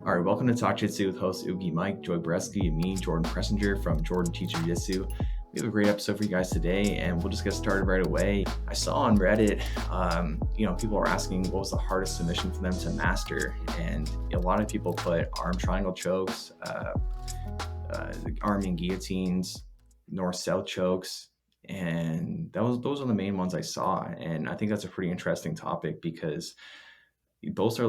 All right, welcome to Talk-Jitsu with host Oogie Mike, Joy Boretski, and me, Jordan Preisinger from Jordan Teaches Jiujitsu. We have a great episode for you guys today, and we'll just get started right away. I saw on Reddit, people are asking what was the hardest submission for them to master, and a lot of people put arm triangle chokes, arm and guillotines, north-south chokes, and those are the main ones I saw. And I think that's a pretty interesting topic because those are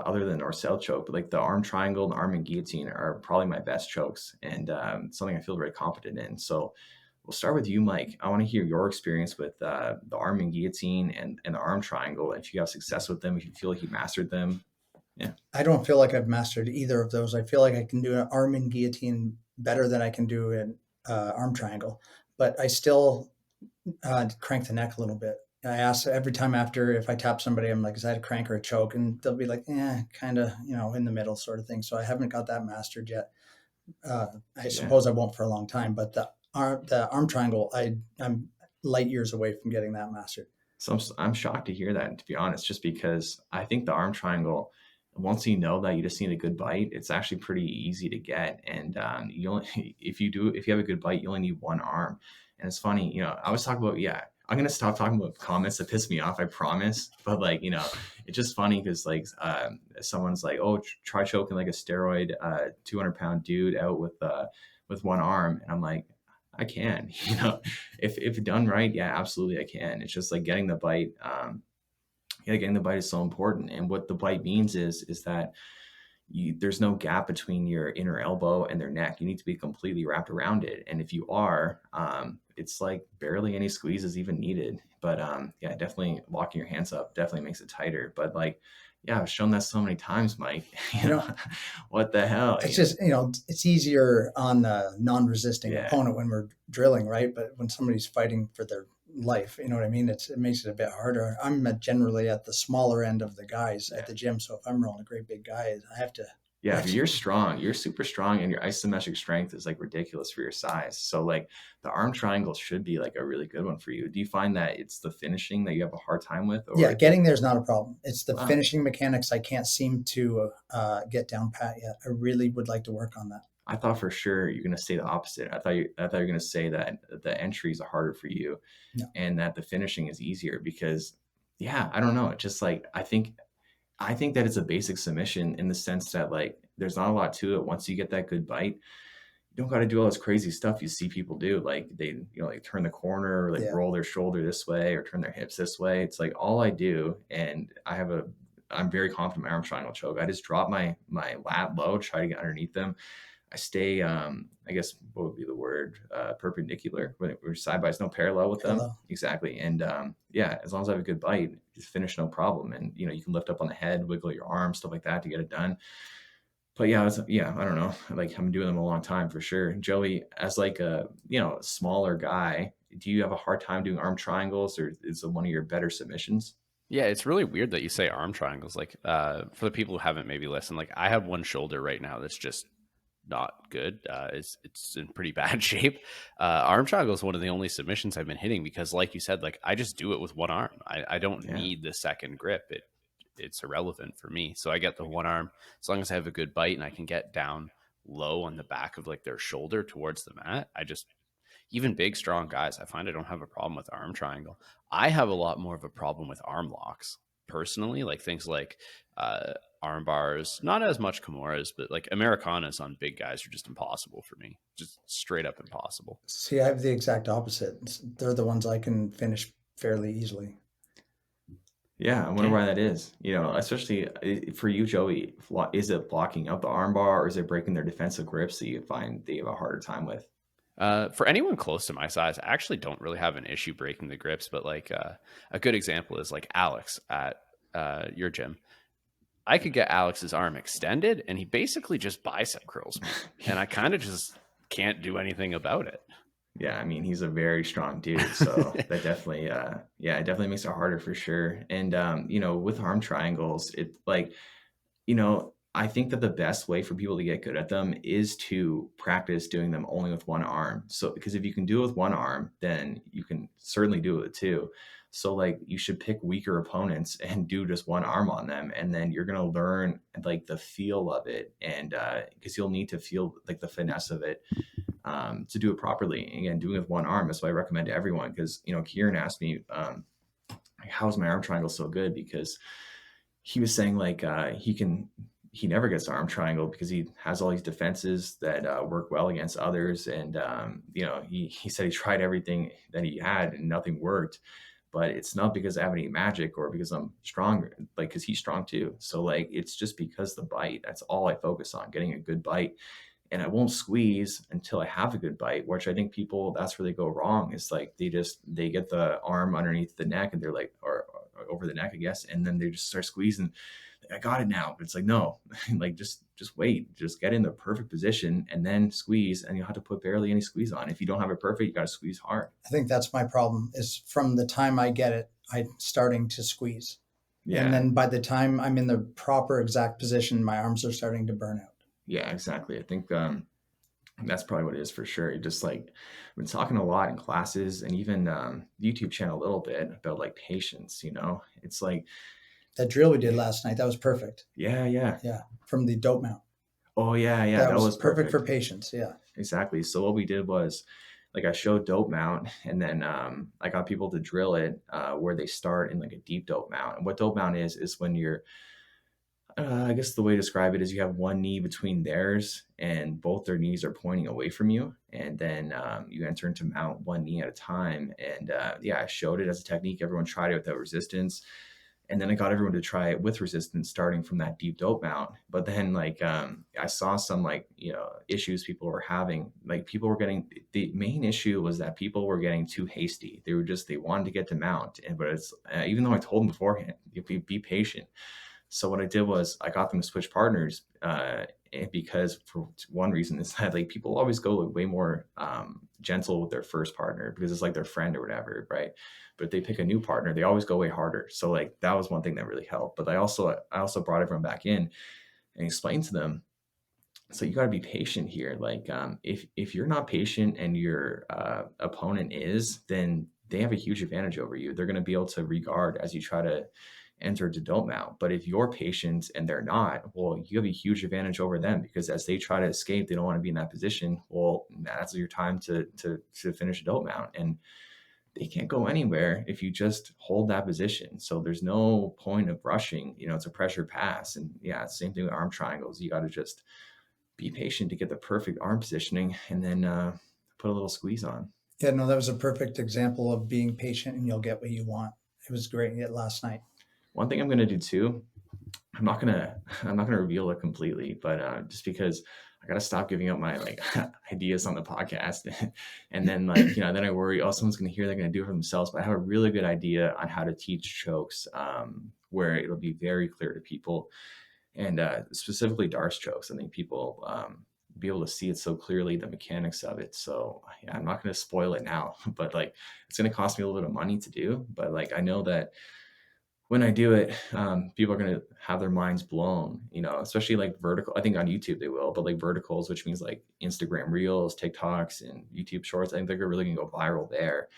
other than north-south choke, but like the arm triangle and the arm and guillotine are probably my best chokes, and something I feel very confident in. So we'll start with you, Mike. I want to hear your experience with the arm and guillotine and the arm triangle. If you have success with them, if you feel like you mastered them. Yeah. I don't feel like I've mastered either of those. I feel like I can do an arm and guillotine better than I can do an arm triangle, but I still crank the neck a little bit. I ask every time after if I tap somebody, I'm like, is that a crank or a choke? And they'll be like, kind of, in the middle sort of thing. So I haven't got that mastered yet. I suppose I won't for a long time, but the arm triangle, I'm light years away from getting that mastered. So I'm shocked to hear that, to be honest, just because I think the arm triangle, once you know that you just need a good bite, it's actually pretty easy to get. And if you have a good bite, you only need one arm. And it's funny, I was talking about, I'm going to stop talking about comments that piss me off, I promise. But it's just funny because someone's like, oh, try choking like a steroid 200-pound dude out with one arm. And I'm like, I can, if done right. Yeah, absolutely. I can. It's just like getting the bite. Getting the bite is so important. And what the bite means is that there's no gap between your inner elbow and their neck. You need to be completely wrapped around it. And if you are, it's like barely any squeeze is even needed. But definitely locking your hands up definitely makes it tighter. But I've shown that so many times, Mike. What the hell? It's just, it's easier on the non-resisting opponent when we're drilling, right? But when somebody's fighting for their life, you know what I mean? It makes it a bit harder. I'm generally at the smaller end of the guys at the gym. So if I'm rolling a great big guy, I have to. Yeah, but you're strong. You're super strong, and your isometric strength is ridiculous for your size. So the arm triangle should be a really good one for you. Do you find that it's the finishing that you have a hard time with? Or? Yeah, getting there is not a problem. It's the finishing mechanics I can't seem to get down pat yet. I really would like to work on that. I thought for sure you're going to say the opposite. I thought you were going to say that the entries are harder for you, and that the finishing is easier because, I don't know. It's just I think that it's a basic submission in the sense that there's not a lot to it. Once you get that good bite, you don't got to do all this crazy stuff you see people do. They, turn the corner, or roll their shoulder this way or turn their hips this way. It's all I do. And I'm very confident in my arm triangle choke. I just drop my lat low, try to get underneath them. I stay, I guess, what would be the word? Perpendicular. We're side by side, no parallel with them. Exactly. And as long as I have a good bite, just finish no problem. And, you can lift up on the head, wiggle your arm, stuff like that to get it done. But I don't know. I'm doing them a long time for sure. Joey, as a, smaller guy, do you have a hard time doing arm triangles, or is it one of your better submissions? Yeah, it's really weird that you say arm triangles. For the people who haven't maybe listened, I have one shoulder right now that's just not good. It's in pretty bad shape. Arm triangle is one of the only submissions I've been hitting because, like you said, I just do it with one arm. I don't need the second grip. It's irrelevant for me. So I get the one arm as long as I have a good bite and I can get down low on the back of their shoulder towards the mat. Even big, strong guys, I find I don't have a problem with arm triangle. I have a lot more of a problem with arm locks personally, things arm bars, not as much Kimuras, but Americanas on big guys are just impossible for me. Just straight up impossible. See, I have the exact opposite. They're the ones I can finish fairly easily. Yeah, I wonder why that is. Especially for you, Joey, is it blocking out the arm bar, or is it breaking their defensive grips that you find they have a harder time with? For anyone close to my size, I actually don't really have an issue breaking the grips, but a good example is Alex at your gym. I could get Alex's arm extended and he basically just bicep curls me, and I kind of just can't do anything about it. Yeah, I mean, he's a very strong dude, so that definitely, it definitely makes it harder for sure. And with arm triangles, it I think that the best way for people to get good at them is to practice doing them only with one arm. So, because if you can do it with one arm, then you can certainly do it with two. So like you should pick weaker opponents and do just one arm on them. And then you're going to learn like the feel of it. And because you'll need to feel like the finesse of it to do it properly. And again, doing it with one arm is what I recommend to everyone. Because, you know, Kieran asked me, how's my arm triangle so good? Because he was saying like he never gets arm triangle because he has all these defenses that work well against others. And, you know, he said he tried everything that he had and nothing worked. But it's not because I have any magic or because I'm stronger, like, because he's strong too. So like, it's just because the bite, that's all I focus on, getting a good bite. And I won't squeeze until I have a good bite, which I think people, that's where they go wrong. Is like, they get the arm underneath the neck and they're like, or over the neck, I guess. And then they just start squeezing. I got it now. But it's like, no, like just wait, just get in the perfect position and then squeeze, and you'll have to put barely any squeeze on. If you don't have it perfect, you got to squeeze hard. I think that's my problem, is from the time I get it, I'm starting to squeeze. Yeah. And then by the time I'm in the proper exact position, my arms are starting to burn out. Yeah, exactly. I think that's probably what it is for sure. You just like, I've been talking a lot in classes and even YouTube channel a little bit about like patience, you know. It's like that drill we did last night, that was perfect. Yeah. From the dope mount. Oh yeah. That was perfect for patience. Yeah. Exactly. So what we did was, like, I showed dope mount, and then I got people to drill it where they start in like a deep dope mount. And what dope mount is when you're, I guess the way to describe it is you have one knee between theirs and both their knees are pointing away from you. And then you enter into mount one knee at a time. And I showed it as a technique. Everyone tried it without resistance. And then I got everyone to try it with resistance, starting from that deep dope mount. But then like I saw some like, you know, issues people were having. Like people were getting, the main issue was that people were getting too hasty. They wanted to get to mount. But it's even though I told them beforehand, be patient. So what I did was I got them to switch partners because for one reason is that like people always go way more gentle with their first partner because it's like their friend or whatever, right? But if they pick a new partner, they always go way harder. So like that was one thing that really helped. But I also brought everyone back in and explained to them, so you got to be patient here. Like if you're not patient and your opponent is, then they have a huge advantage over you. They're going to be able to regard as you try to enter to dope mount. But if you're patient and they're not, well, you have a huge advantage over them because as they try to escape, they don't want to be in that position. Well, that's your time to finish a dope mount. And they can't go anywhere if you just hold that position. So there's no point of rushing. You know, it's a pressure pass. And yeah, same thing with arm triangles. You got to just be patient to get the perfect arm positioning and then put a little squeeze on. Yeah, no, that was a perfect example of being patient and you'll get what you want. It was great last night. One thing I'm going to do too, I'm not going to reveal it completely, but just because I got to stop giving up my like ideas on the podcast. And then like, you know, then I worry, oh, someone's going to hear, they're going to do it for themselves. But I have a really good idea on how to teach chokes where it'll be very clear to people. And specifically Darce chokes. I think people be able to see it so clearly, the mechanics of it. So yeah, I'm not going to spoil it now, but like it's going to cost me a little bit of money to do. But like I know that when I do it, people are going to have their minds blown, you know, especially like vertical. I think on YouTube they will, but like verticals, which means like Instagram Reels, TikToks, and YouTube Shorts. I think they're really going to go viral there.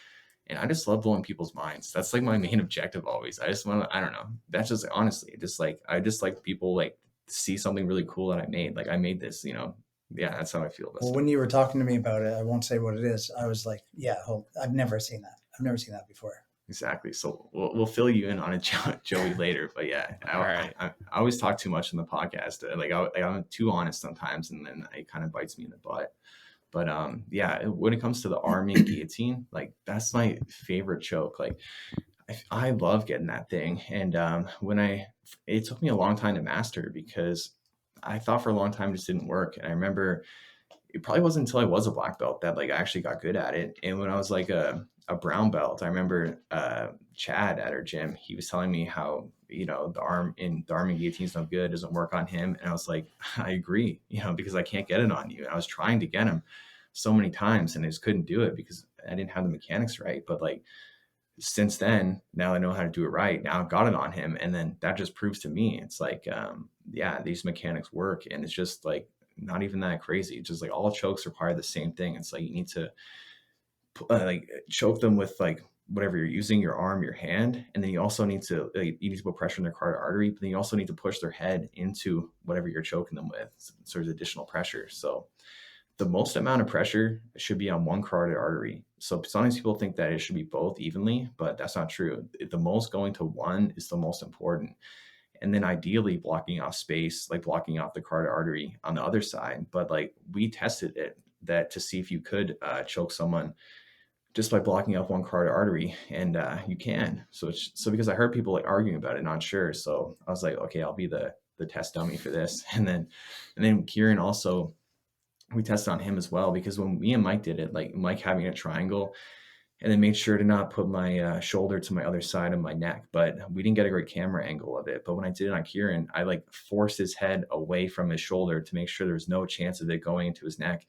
And I just love blowing people's minds. That's like my main objective always. I just want to, I don't know. That's just honestly, just like, I just like people like see something really cool that I made. Like I made this, you know, yeah, that's how I feel. Well, when you were talking to me about it, I won't say what it is. I was like, yeah, I've never seen that. I've never seen that before. Exactly. So we'll fill you in on it, Joey, later. But yeah, I always talk too much in the podcast. Like I'm too honest sometimes, and then it kind of bites me in the butt. But yeah, when it comes to the arming guillotine, like that's my favorite choke. Like I love getting that thing. And it took me a long time to master because I thought for a long time it just didn't work. And I remember it probably wasn't until I was a black belt that like I actually got good at it. And when I was like a brown belt, I remember Chad at our gym, he was telling me how, you know, the arming guillotine is no good, doesn't work on him. And I was like, I agree, you know, because I can't get it on you. And I was trying to get him so many times and I just couldn't do it because I didn't have the mechanics right. But like since then, now I know how to do it right. Now I've got it on him. And then that just proves to me, it's like, yeah, these mechanics work. And it's just like, not even that crazy. It's just like all chokes require the same thing. It's like, you need to like choke them with like whatever you're using, your arm, your hand, and then you also need to put pressure on their carotid artery, but then you also need to push their head into whatever you're choking them with. So there's additional pressure. So the most amount of pressure should be on one carotid artery. So sometimes people think that it should be both evenly, but that's not true. The most going to one is the most important. And then ideally blocking off space, like blocking off the carotid artery on the other side. But like we tested it that to see if you could choke someone just by blocking off one carotid artery, and you can. So because I heard people like arguing about it, not sure. So I was like, okay, I'll be the test dummy for this. And then Kieran also, we tested on him as well, because when me and Mike did it, like Mike having a triangle, and then made sure to not put my shoulder to my other side of my neck, but we didn't get a great camera angle of it. But when I did it on Kieran, I like forced his head away from his shoulder to make sure there was no chance of it going into his neck.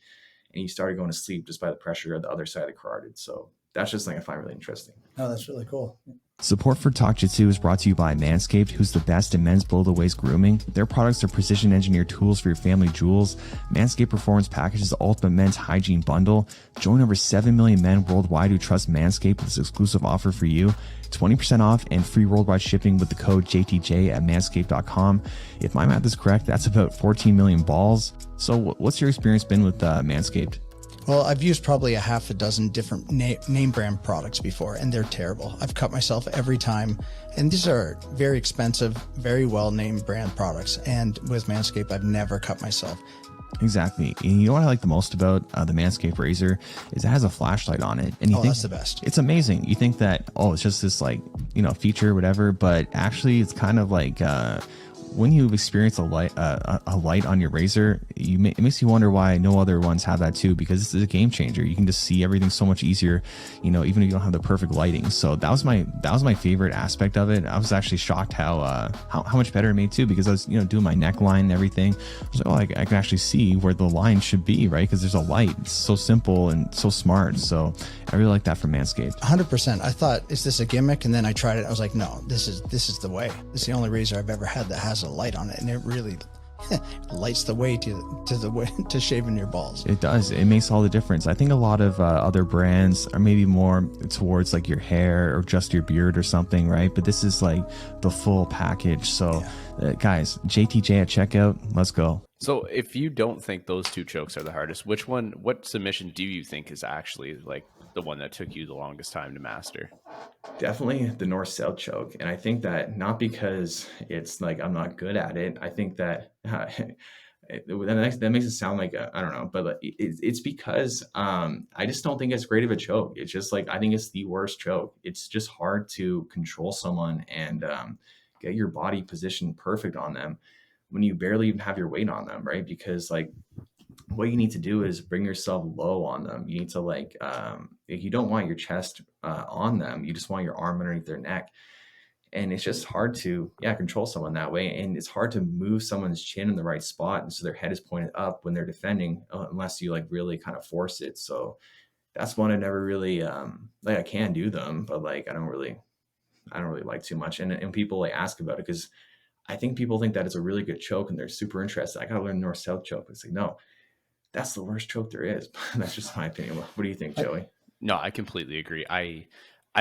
And he started going to sleep just by the pressure of the other side of the carotid. So that's just something I find really interesting. Oh, that's really cool. Support for Talk-Jitsu is brought to you by Manscaped, who's the best in men's below-the-waist grooming. Their products are precision-engineered tools for your family jewels. Manscaped Performance Package is the ultimate men's hygiene bundle. Join over 7 million men worldwide who trust Manscaped with this exclusive offer for you. 20% off and free worldwide shipping with the code JTJ at manscaped.com. If my math is correct, that's about 14 million balls. So what's your experience been with Manscaped? Well, I've used probably a half a dozen different name brand products before, and they're terrible. I've cut myself every time, and these are very expensive, very well named brand products. And with Manscaped, I've never cut myself. Exactly. And you know what I like the most about the Manscaped razor is it has a flashlight on it. And you think that's the best. It's amazing. You think that, it's just this feature or whatever, but actually it's kind of like, when you experience a light on your razor, it makes you wonder why no other ones have that too, because this is a game changer. You can just see everything so much easier, even if you don't have the perfect lighting. So that was my favorite aspect of it. I was actually shocked how much better it made too, because I was doing my neckline and everything. I was like, I can actually see where the line should be, right? Because there's a light. It's so simple and so smart. So I really like that from Manscaped. 100%. I thought, is this a gimmick? And then I tried it. I was like, no, this is the way. This is the only razor I've ever had that has a light on it, and it really lights the way to shaving your balls. It does. It makes all the difference. I think a lot of other brands are maybe more towards like your hair or just your beard or something, right? But this is like the full package. So guys, JTJ at checkout, let's go. So if you don't think those two chokes are the hardest, what submission do you think is actually like the one that took you the longest time to master? Definitely the north-south choke. And I think that not because it's like I'm not good at it. I think that that makes it sound like I don't know, but it's because I just don't think it's great of a choke. It's just like I think it's the worst choke. It's just hard to control someone and get your body positioned perfect on them when you barely even have your weight on them, right? Because like what you need to do is bring yourself low on them. You need to if you don't want your chest on them, you just want your arm underneath their neck. And it's just hard to control someone that way. And it's hard to move someone's chin in the right spot. And so their head is pointed up when they're defending, unless you like really kind of force it. So that's one I never really, I can do them, but like, I don't really like too much. And people like ask about it because I think people think that it's a really good choke and they're super interested. I got to learn north-south choke. It's like, no, that's the worst choke there is. That's just my opinion. What do you think, Joey? No, I completely agree. I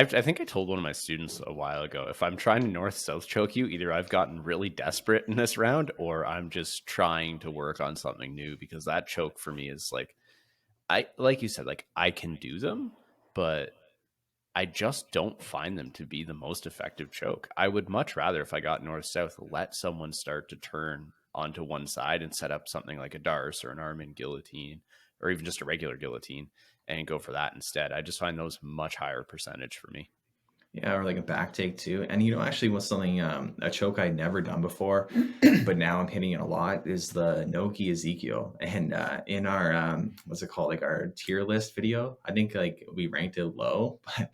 think I told one of my students a while ago, if I'm trying to north-south choke you, either I've gotten really desperate in this round or I'm just trying to work on something new, because that choke for me is like you said, like I can do them, but I just don't find them to be the most effective choke. I would much rather, if I got north-south, let someone start to turn onto one side and set up something like a darce or an arm in guillotine or even just a regular guillotine and go for that instead. I just find those much higher percentage for me. Yeah, or like a back take too. And actually was something, a choke I'd never done before, but now I'm hitting it a lot, is the Noki Ezekiel. And in our, what's it called? Like our tier list video, I think like we ranked it low, but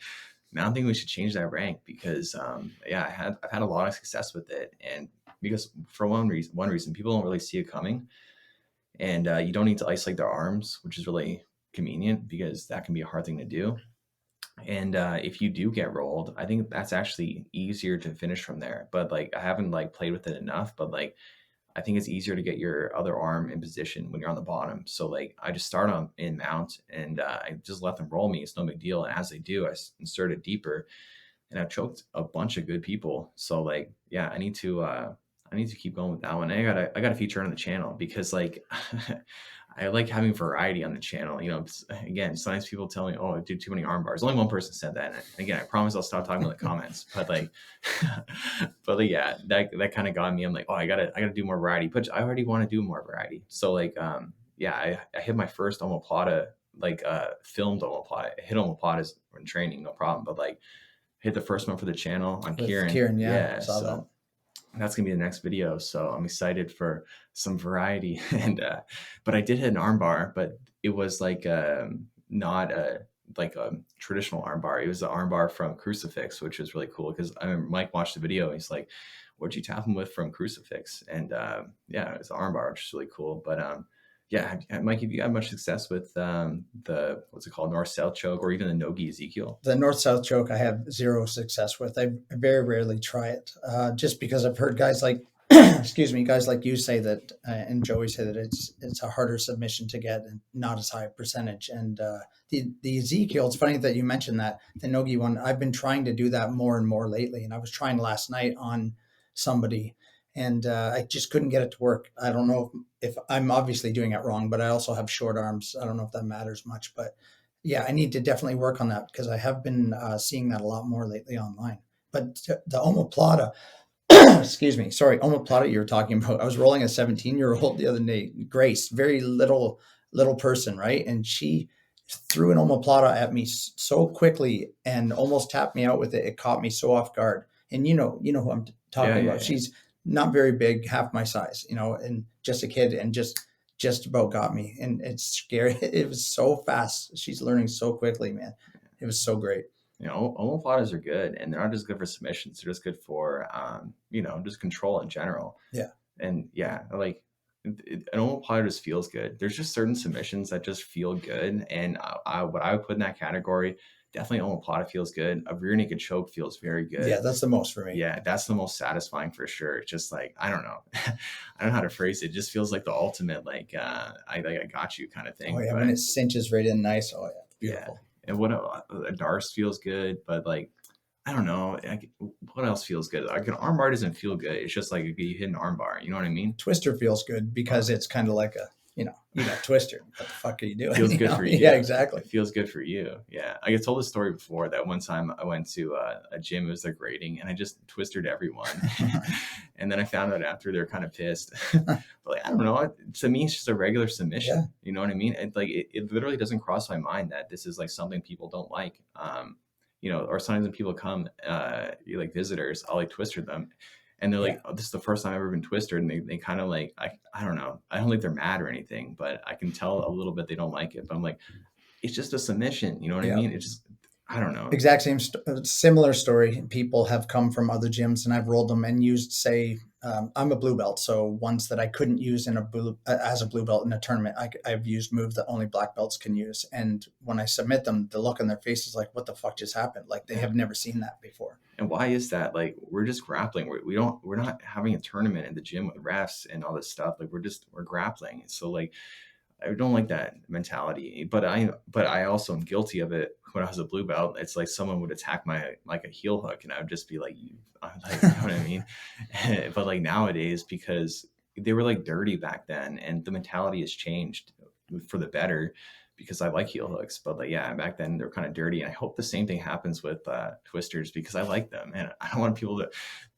I don't think we should change that rank because I've had a lot of success with it. And because for one reason, people don't really see it coming. And you don't need to isolate their arms, which is really convenient because that can be a hard thing to do. And if you do get rolled, I think that's actually easier to finish from there. But like I haven't like played with it enough, but like I think it's easier to get your other arm in position when you're on the bottom. So like I just start on in mount and I just let them roll me. It's no big deal. And as they do, I insert it deeper, and I've choked a bunch of good people. So like, yeah, I need to keep going with that one. I gotta feature it on the channel because like I like having variety on the channel. You know, again, sometimes people tell me, "Oh, I do too many arm bars." Only one person said that. And again, I promise I'll stop talking about the comments. But like, but like, yeah, that kind of got me. I'm like, oh, I gotta do more variety. But I already want to do more variety. So like, yeah, I hit my first omoplata, like filmed omoplata. I hit omoplatas in training, no problem. But like, hit the first one for the channel on With Kieran. yeah, saw that. That's gonna be the next video. So I'm excited for some variety. And but I did hit an arm bar, but it was like not a like a traditional arm bar. It was the arm bar from Crucifix, which was really cool because I remember Mike watched the video and he's like, "What'd you tap him with from Crucifix?" And yeah, it was an arm bar, which is really cool. But yeah, Mike, have you had much success with the what's it called, north-south choke, or even the nogi Ezekiel? The north-south choke I have zero success with. I very rarely try it, just because I've heard guys like, excuse me, guys like you say that, and Joey say that it's a harder submission to get and not as high a percentage. And the Ezekiel, it's funny that you mentioned that, the nogi one. I've been trying to do that more and more lately, and I was trying last night on somebody, and I just couldn't get it to work. I don't know if I'm obviously doing it wrong, but I also have short arms. I don't know if that matters much, but yeah, I need to definitely work on that because I have been seeing that a lot more lately online. But the omoplata, excuse me, sorry, omoplata you were talking about. I was rolling a 17-year-old the other day, Grace, very little person, right? And she threw an omoplata at me so quickly and almost tapped me out with it. It caught me so off guard. And you know who I'm talking about. Yeah. She's not very big, half my size, and just a kid, and just about got me. And it's scary. It was so fast. She's learning so quickly, man. It was so great. You know, omoplatas are good, and they're not just good for submissions. They're just good for, just control in general. Yeah. And yeah, like an omoplata just feels good. There's just certain submissions that just feel good. And what I would put in that category, definitely omoplata feels good. A rear naked choke feels very good. Yeah, that's the most for me. Yeah, that's the most satisfying for sure. It's just like, I don't know. I don't know how to phrase it. It just feels like the ultimate, like, I got you kind of thing. Oh yeah, but when it cinches right in nice. Oh yeah, beautiful. Yeah. And what a Darce feels good, but like, I don't know. What else feels good? Like an arm bar doesn't feel good. It's just like you hit an arm bar. You know what I mean? Twister feels good because it's kind of like you got twister. What the fuck are you doing? Feels good for you. Yeah, exactly. It feels good for you. Yeah. I told this story before that one time I went to a gym. It was their grading, and I just twisted everyone. And then I found out after they're kind of pissed. But like, I don't know. To me, it's just a regular submission. Yeah. You know what I mean? It literally doesn't cross my mind that this is like something people don't like. Or sometimes when people come, like visitors, I'll like twister them. And they're like, oh, this is the first time I've ever been twisted. And they kind of like, I don't know. I don't think they're mad or anything, but I can tell a little bit they don't like it. But I'm like, it's just a submission. You know what I mean? It's just, I don't know. Exact same, similar story. People have come from other gyms and I've rolled them and used, say, I'm a blue belt. So ones that I couldn't use as a blue belt in a tournament, I've used moves that only black belts can use. And when I submit them, the look on their face is like, what the fuck just happened? Like they have never seen that before. And why is that? Like, we're just grappling. We're not having a tournament in the gym with refs and all this stuff. Like we're grappling. So like, I don't like that mentality, but I also am guilty of it. When I was a blue belt, it's like someone would attack my, like a heel hook, and I would just be like, you know what I mean? But like nowadays, because they were like dirty back then, and the mentality has changed for the better, because I like heel hooks. But like, yeah, back then they're kind of dirty. And I hope the same thing happens with twisters, because I like them, and I don't want people to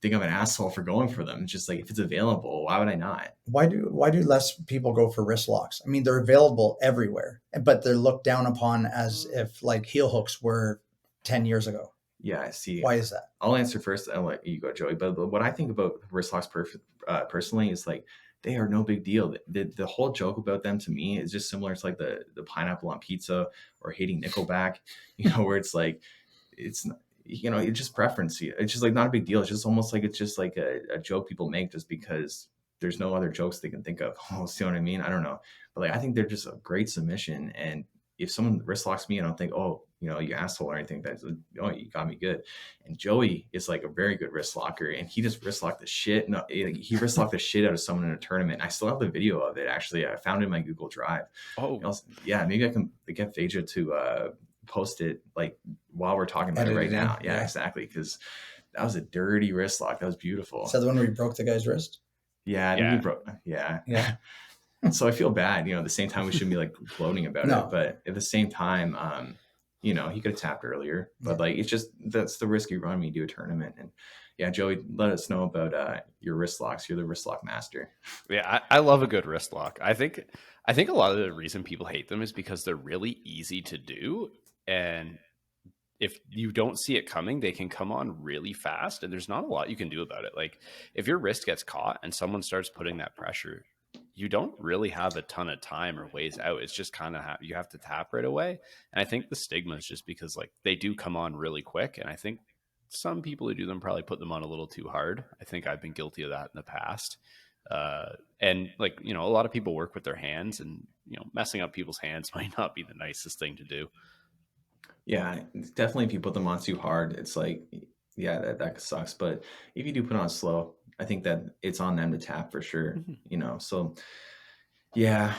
think I'm an asshole for going for them. It's just like, if it's available, why would I not? Why do less people go for wrist locks? I mean, they're available everywhere, but they're looked down upon as if like heel hooks were 10 years ago. Yeah, I see. Why is that? I'll answer first. I'll let you go, Joey. But what I think about wrist locks personally is like, they are no big deal. The whole joke about them to me is just similar to like the pineapple on pizza or hating Nickelback, where it's like, it's just preference. It's just like not a big deal. It's just almost like, it's just like a joke people make just because there's no other jokes they can think of. See what I mean? I don't know. But like, I think they're just a great submission. And if someone wrist locks me, I don't think, oh, you asshole or anything. That's, oh, you got me good. And Joey is like a very good wrist locker, and he just wrist locked the shit. No, he wrist locked the shit out of someone in a tournament. I still have the video of it. Actually, I found it in my Google Drive. Oh, yeah, maybe I can get Phaedra to post it like while we're talking about it right now. Yeah, exactly. Because that was a dirty wrist lock. That was beautiful. Is that the one where you broke the guy's wrist? Yeah, I think he broke. Yeah. So I feel bad, at the same time we shouldn't be like gloating about it, but at the same time, he could have tapped earlier, but like, it's just, that's the risk you run when you do a tournament. And yeah, Joey, let us know about your wrist locks. You're the wrist lock master. Yeah, I love a good wrist lock. I think a lot of the reason people hate them is because they're really easy to do, and if you don't see it coming, they can come on really fast, and there's not a lot you can do about it. Like, if your wrist gets caught and someone starts putting that pressure, you don't really have a ton of time or ways out. It's just kind of you have to tap right away. And I think the stigma is just because like they do come on really quick. And I think some people who do them probably put them on a little too hard. I think I've been guilty of that in the past. And like, a lot of people work with their hands, and, messing up people's hands might not be the nicest thing to do. Yeah, definitely. If you put them on too hard, it's like, yeah, that sucks. But if you do put on slow, I think that it's on them to tap for sure, so yeah.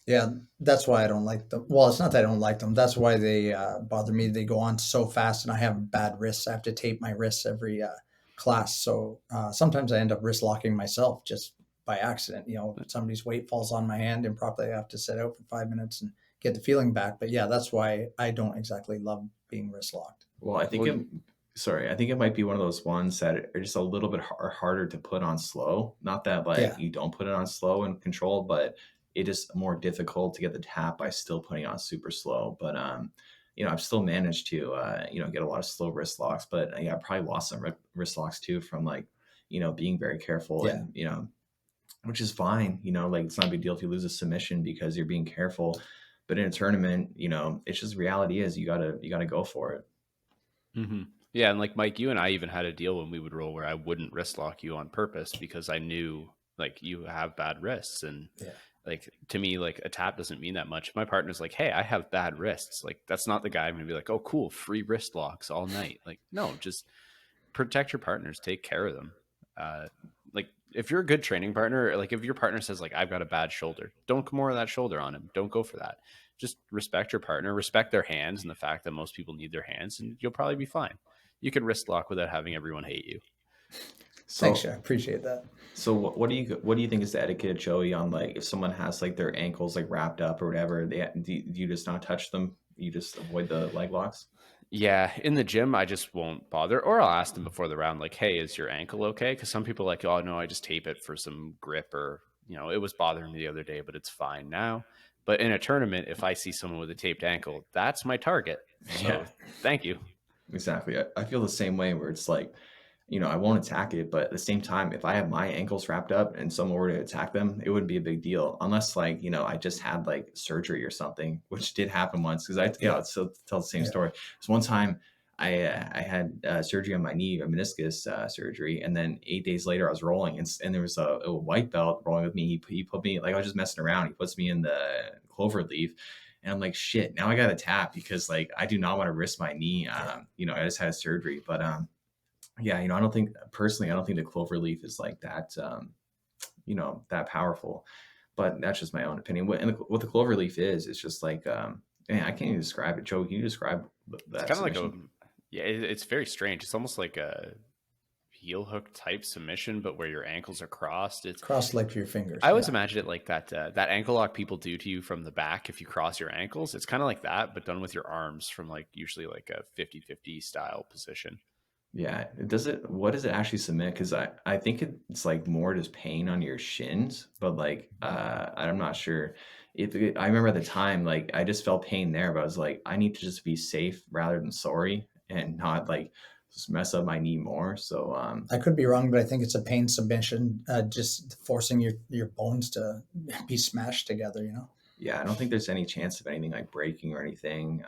Yeah, that's why I don't like them. Well, it's not that I don't like them. That's why they bother me. They go on so fast, and I have bad wrists. I have to tape my wrists every class. So sometimes I end up wrist locking myself just by accident. Somebody's weight falls on my hand improperly. I have to sit out for 5 minutes and get the feeling back. But yeah, that's why I don't exactly love being wrist locked. Well, I think I think it might be one of those ones that are just a little bit harder to put on slow. Not that you don't put it on slow and control, but it is more difficult to get the tap by still putting on super slow. But I've still managed to get a lot of slow wrist locks. But I probably lost some wrist locks too from being very careful, and which is fine. It's not a big deal if you lose a submission because you're being careful. But in a tournament, it's just reality is you gotta go for it. Mm-hmm. Yeah, and like Mike, you and I even had a deal when we would roll where I wouldn't wrist lock you on purpose because I knew like you have bad wrists, and like to me, like a tap doesn't mean that much. My partner's like, hey, I have bad wrists. Like that's not the guy I'm gonna be like, oh, cool, free wrist locks all night. Like no, just protect your partners, take care of them. Like if you're a good training partner, like if your partner says like I've got a bad shoulder, don't come over that shoulder on him. Don't go for that. Just respect your partner, respect their hands and the fact that most people need their hands, and you'll probably be fine. You can wrist lock without having everyone hate you. Thanks, I appreciate that. So what do you think is the etiquette, Joey, on like if someone has like their ankles like wrapped up or whatever, do you just not touch them? You just avoid the leg locks? Yeah, in the gym, I just won't bother, or I'll ask them before the round, like, hey, is your ankle okay? Because some people are like, oh, no, I just tape it for some grip, or, it was bothering me the other day, but it's fine now. But in a tournament, if I see someone with a taped ankle, that's my target. So thank you. Exactly. I feel the same way where it's like, I won't attack it, but at the same time, if I have my ankles wrapped up and someone were to attack them, it wouldn't be a big deal unless I just had like surgery or something, which did happen once. Cause I'd still tell the same story. So one time I had surgery on my knee, a meniscus surgery. And then 8 days later I was rolling and there was a white belt rolling with me. He put me, like I was just messing around. He puts me in the Cloverleaf. And I'm like, shit, now I got to tap because like, I do not want to risk my knee. I just had surgery, but, yeah, I don't think the Cloverleaf is like that, that powerful, but that's just my own opinion. What the Cloverleaf is, it's just like, man, I can't even describe it. Joe, can you describe that? It's kind of like it's very strange. It's almost like a heel hook type submission, but where your ankles are crossed. It's crossed like your fingers. I always imagine it like that ankle lock people do to you from the back if you cross your ankles. It's kind of like that, but done with your arms from like usually like a 50-50 style position. Yeah. What does it actually submit? Because I think it's like more just pain on your shins, but like I'm not sure. I remember at the time, like I just felt pain there, but I was like, I need to just be safe rather than sorry and not like just mess up my knee more. So I could be wrong, but I think it's a pain submission, just forcing your bones to be smashed together, Yeah, I don't think there's any chance of anything like breaking or anything.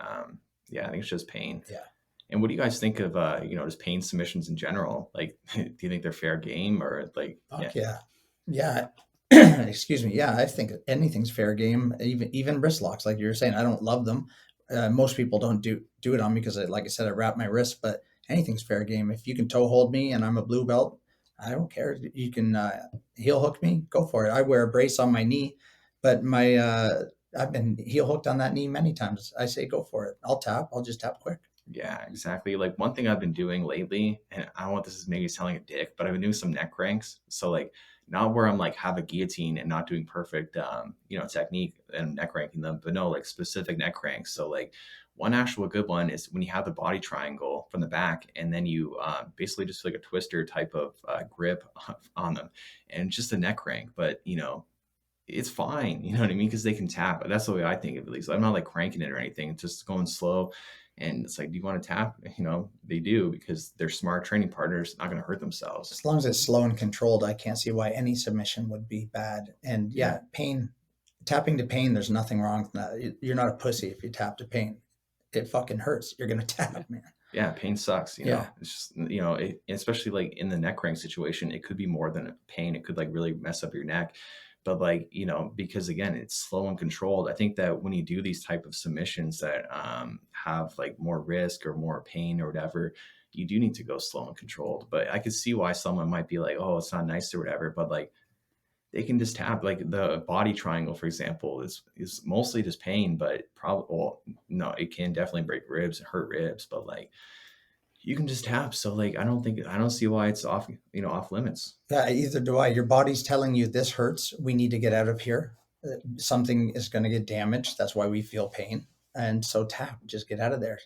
Yeah, I think it's just pain. Yeah. And what do you guys think of, just pain submissions in general? Like, do you think they're fair game or like? Yeah. Excuse me. Yeah, I think anything's fair game. Even wrist locks, like you were saying, I don't love them. Most people don't do it on me because, like I said, I wrap my wrist. But anything's fair game. If you can toe hold me and I'm a blue belt, I don't care. You can heel hook me, go for it. I wear a brace on my knee, but I've been heel hooked on that knee many times. I say go for it. I'll tap. I'll just tap quick. Yeah, exactly. Like one thing I've been doing lately, and I don't want this is maybe sounding a dick, but I've been doing some neck cranks. So like not where I'm like have a guillotine and not doing perfect technique and neck cranking them, but no, like specific neck cranks. So like one actual good one is when you have the body triangle from the back and then you basically just like a twister type of grip on them and just a neck crank. But it's fine, you know what I mean? Because they can tap. That's the way I think of it, at least. I'm not like cranking it or anything. It's just going slow. And it's like, do you want to tap? They do because they're smart training partners, not going to hurt themselves. As long as it's slow and controlled, I can't see why any submission would be bad. And yeah, pain, tapping to pain, there's nothing wrong with that. You're not a pussy if you tap to pain. It fucking hurts. You're going to tap, man. Yeah, pain sucks, know. It's just, especially like in the neck crank situation, it could be more than a pain. It could like really mess up your neck. But like, because again, it's slow and controlled. I think that when you do these type of submissions that have like more risk or more pain or whatever, you do need to go slow and controlled. But I could see why someone might be like, oh, it's not nice or whatever. But like, they can just tap. Like the body triangle, for example, is mostly just pain, but it can definitely break ribs and hurt ribs. But like, you can just tap. So like, I don't see why it's off limits. Yeah, either do I. Your body's telling you this hurts. We need to get out of here. Something is going to get damaged. That's why we feel pain. And so tap, just get out of there.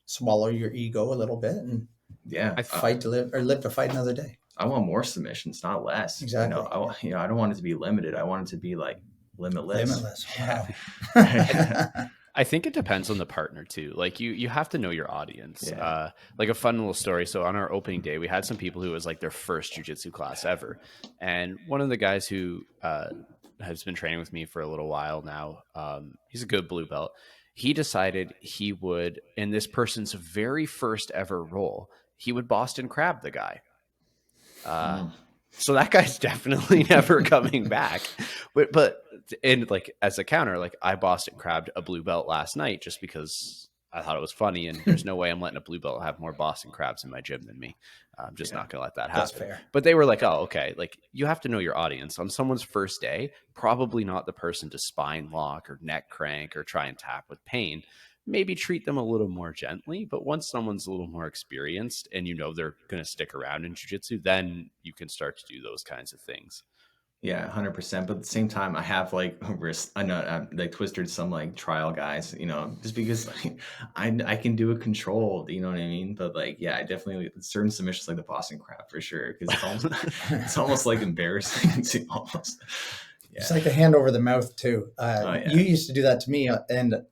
Swallow your ego a little bit and fight to live, or live to fight another day. I want more submissions, not less. Exactly. I don't want it to be limited. I want it to be like limitless. Limitless. Wow. I think it depends on the partner too. Like you have to know your audience. Yeah. Like a fun little story. So on our opening day, we had some people who was like their first jiu-jitsu class ever. And one of the guys who has been training with me for a little while now, he's a good blue belt. He decided he would, in this person's very first ever role, he would Boston Crab the guy. So that guy's definitely never coming back. But and like as a counter, like I Boston Crabbed a blue belt last night just because I thought it was funny, and there's no way I'm letting a blue belt have more Boston Crabs in my gym than me. I'm just not going to let that happen. That's fair. But they were like, oh, okay. Like you have to know your audience. On someone's first day, probably not the person to spine lock or neck crank or try and tap with pain. Maybe treat them a little more gently, but once someone's a little more experienced and they're going to stick around in jiu-jitsu, then you can start to do those kinds of things. Yeah, 100%. But at the same time, I have like wrist. I know like twisted some like trial guys, just because like, I can do it controlled. You know what I mean? But like, yeah, I definitely certain submissions like the Boston Crab for sure because it's almost like embarrassing to almost. Yeah. It's like the hand over the mouth too. You used to do that to me, and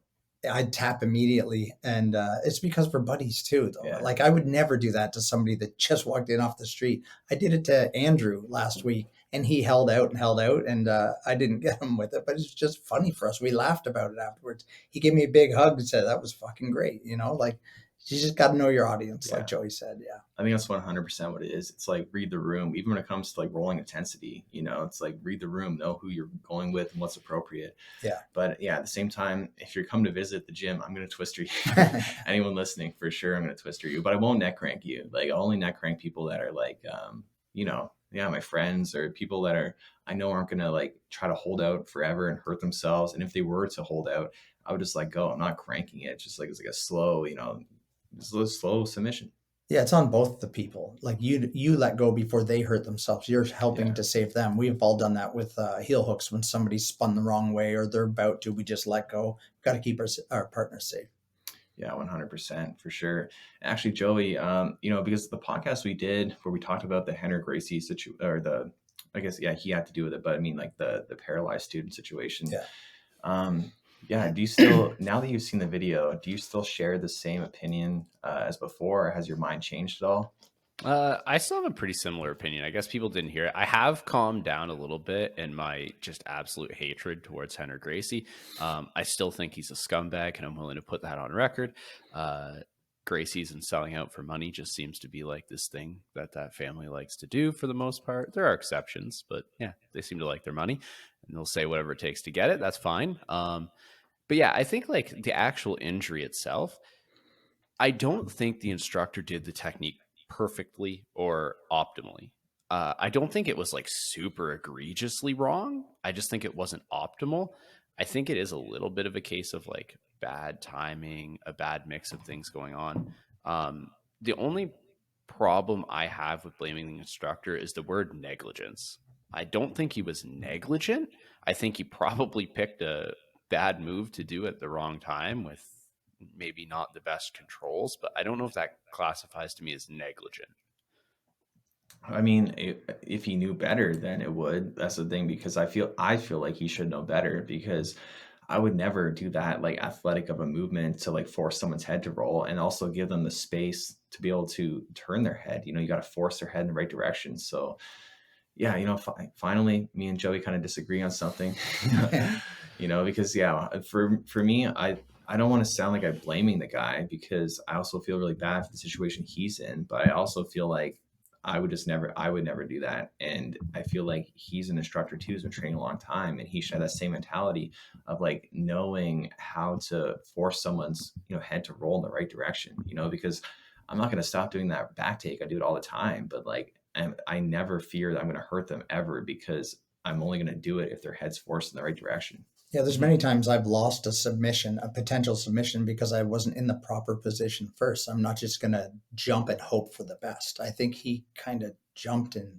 I'd tap immediately, and it's because we're buddies too. Though. Yeah. Like I would never do that to somebody that just walked in off the street. I did it to Andrew last week, and he held out, and I didn't get him with it. But it's just funny for us. We laughed about it afterwards. He gave me a big hug and said that was fucking great. Like you just got to know your audience, like Joey said. Yeah, I think that's 100% what it is. It's like read the room, even when it comes to like rolling intensity. It's like read the room, know who you're going with and what's appropriate. Yeah. But yeah, at the same time, if you're coming to visit the gym, I'm going to twister you. Anyone listening, for sure, I'm going to twister you. But I won't neck crank you. Like I only neck crank people that are like, my friends or people that I know aren't going to like try to hold out forever and hurt themselves. And if they were to hold out, I would just like go. I'm not cranking it. Just like it's like a slow, just a slow submission. Yeah, it's on both the people. Like you let go before they hurt themselves. You're helping to save them. We've all done that with heel hooks when somebody spun the wrong way or they're about to. We just let go. We've got to keep our partners safe. Yeah, 100% for sure. Actually, Joey, because the podcast we did where we talked about the Henry Gracie he had to do with it, but I mean like the paralyzed student situation. Yeah. Do you still, now that you've seen the video, do you still share the same opinion as before, or has your mind changed at all? I still have a pretty similar opinion. I guess people didn't hear it. I have calmed down a little bit in my just absolute hatred towards Henry Gracie. I still think he's a scumbag, and I'm willing to put that on record. Gracie's and selling out for money just seems to be like this thing that family likes to do for the most part. There are exceptions, but yeah, they seem to like their money, and they'll say whatever it takes to get it. That's fine. But yeah, I think like the actual injury itself, I don't think the instructor did the technique perfectly or optimally. I don't think it was like super egregiously wrong. I just think it wasn't optimal. I think it is a little bit of a case of like bad timing, a bad mix of things going on. The only problem I have with blaming the instructor is the word negligence. I don't think he was negligent. I think he probably picked a bad move to do at the wrong time with maybe not the best controls, but I don't know if that classifies to me as negligent. I mean, if he knew better, then it would. That's the thing, because I feel like he should know better, because I would never do that like athletic of a movement to like force someone's head to roll and also give them the space to be able to turn their head. You know, you got to force their head in the right direction. So yeah, you know, finally me and Joey kind of disagree on something, you know, because yeah, for me, I don't want to sound like I'm blaming the guy, because I also feel really bad for the situation he's in, but I also feel like I would never do that. And I feel like he's an instructor too, who's been training a long time, and he should have that same mentality of like knowing how to force someone's, you know, head to roll in the right direction, you know, because I'm not going to stop doing that back take. I do it all the time, but like, I never fear that I'm going to hurt them ever, because I'm only going to do it if their head's forced in the right direction. Yeah, there's many times I've lost a submission, a potential submission, because I wasn't in the proper position first. I'm not just going to jump and hope for the best. I think he kind of jumped and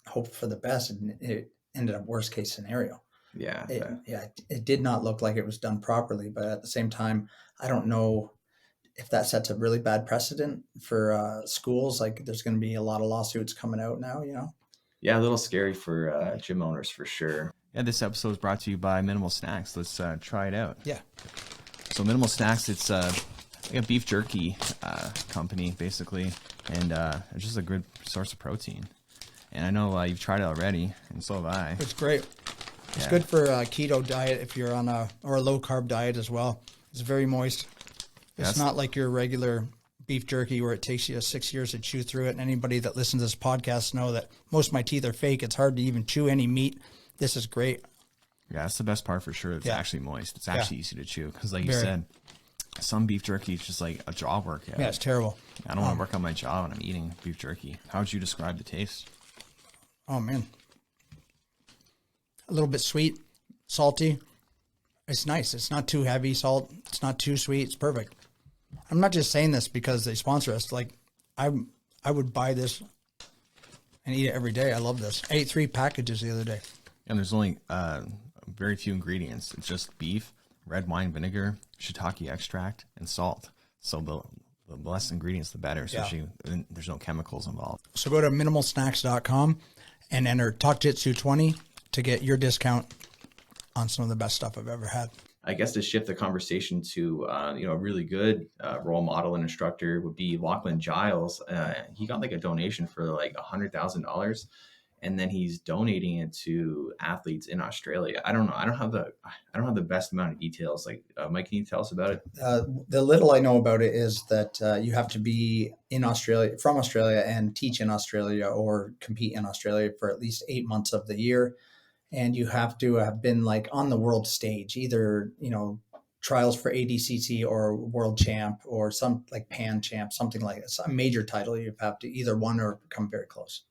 hoped for the best, and it ended up worst case scenario. Yeah. It did not look like it was done properly, but at the same time, I don't know if that sets a really bad precedent for schools. Like there's going to be a lot of lawsuits coming out now, you know? Yeah, a little scary for gym owners for sure. Yeah, this episode is brought to you by Minimal Snacks. Let's try it out. Yeah. So Minimal Snacks, it's like a beef jerky company, basically, and it's just a good source of protein. And I know you've tried it already, and so have I. It's great. It's good for a keto diet if you're on a low carb diet as well. It's very moist. It's not like your regular beef jerky where it takes you 6 years to chew through it. And anybody that listens to this podcast know that most of my teeth are fake. It's hard to even chew any meat. This is great. Yeah, that's the best part for sure. It's actually moist. It's actually easy to chew. Because like you said, some beef jerky is just like a jaw workout. Yeah, it's terrible. I don't want to work on my jaw when I'm eating beef jerky. How would you describe the taste? Oh, man. A little bit sweet, salty. It's nice. It's not too heavy salt. It's not too sweet. It's perfect. I'm not just saying this because they sponsor us. Like, I would buy this and eat it every day. I love this. I ate 3 packages the other day. And there's only very few ingredients. It's just beef, red wine vinegar, shiitake extract, and salt. So the less ingredients, the better, especially when there's no chemicals involved. So go to minimalsnacks.com and enter Talk-Jitsu20 to get your discount on some of the best stuff I've ever had. I guess to shift the conversation to, a really good role model and instructor would be Lachlan Giles. He got like a donation for like $100,000, and then he's donating it to athletes in Australia. I don't know. I don't have the best amount of details. Like, Mike, can you tell us about it? The little I know about it is that you have to be in Australia, from Australia, and teach in Australia or compete in Australia for at least 8 months of the year. And you have to have been like on the world stage, either, trials for ADCC or world champ or some like pan champ, something like that. Some major title. You have to either won or come very close.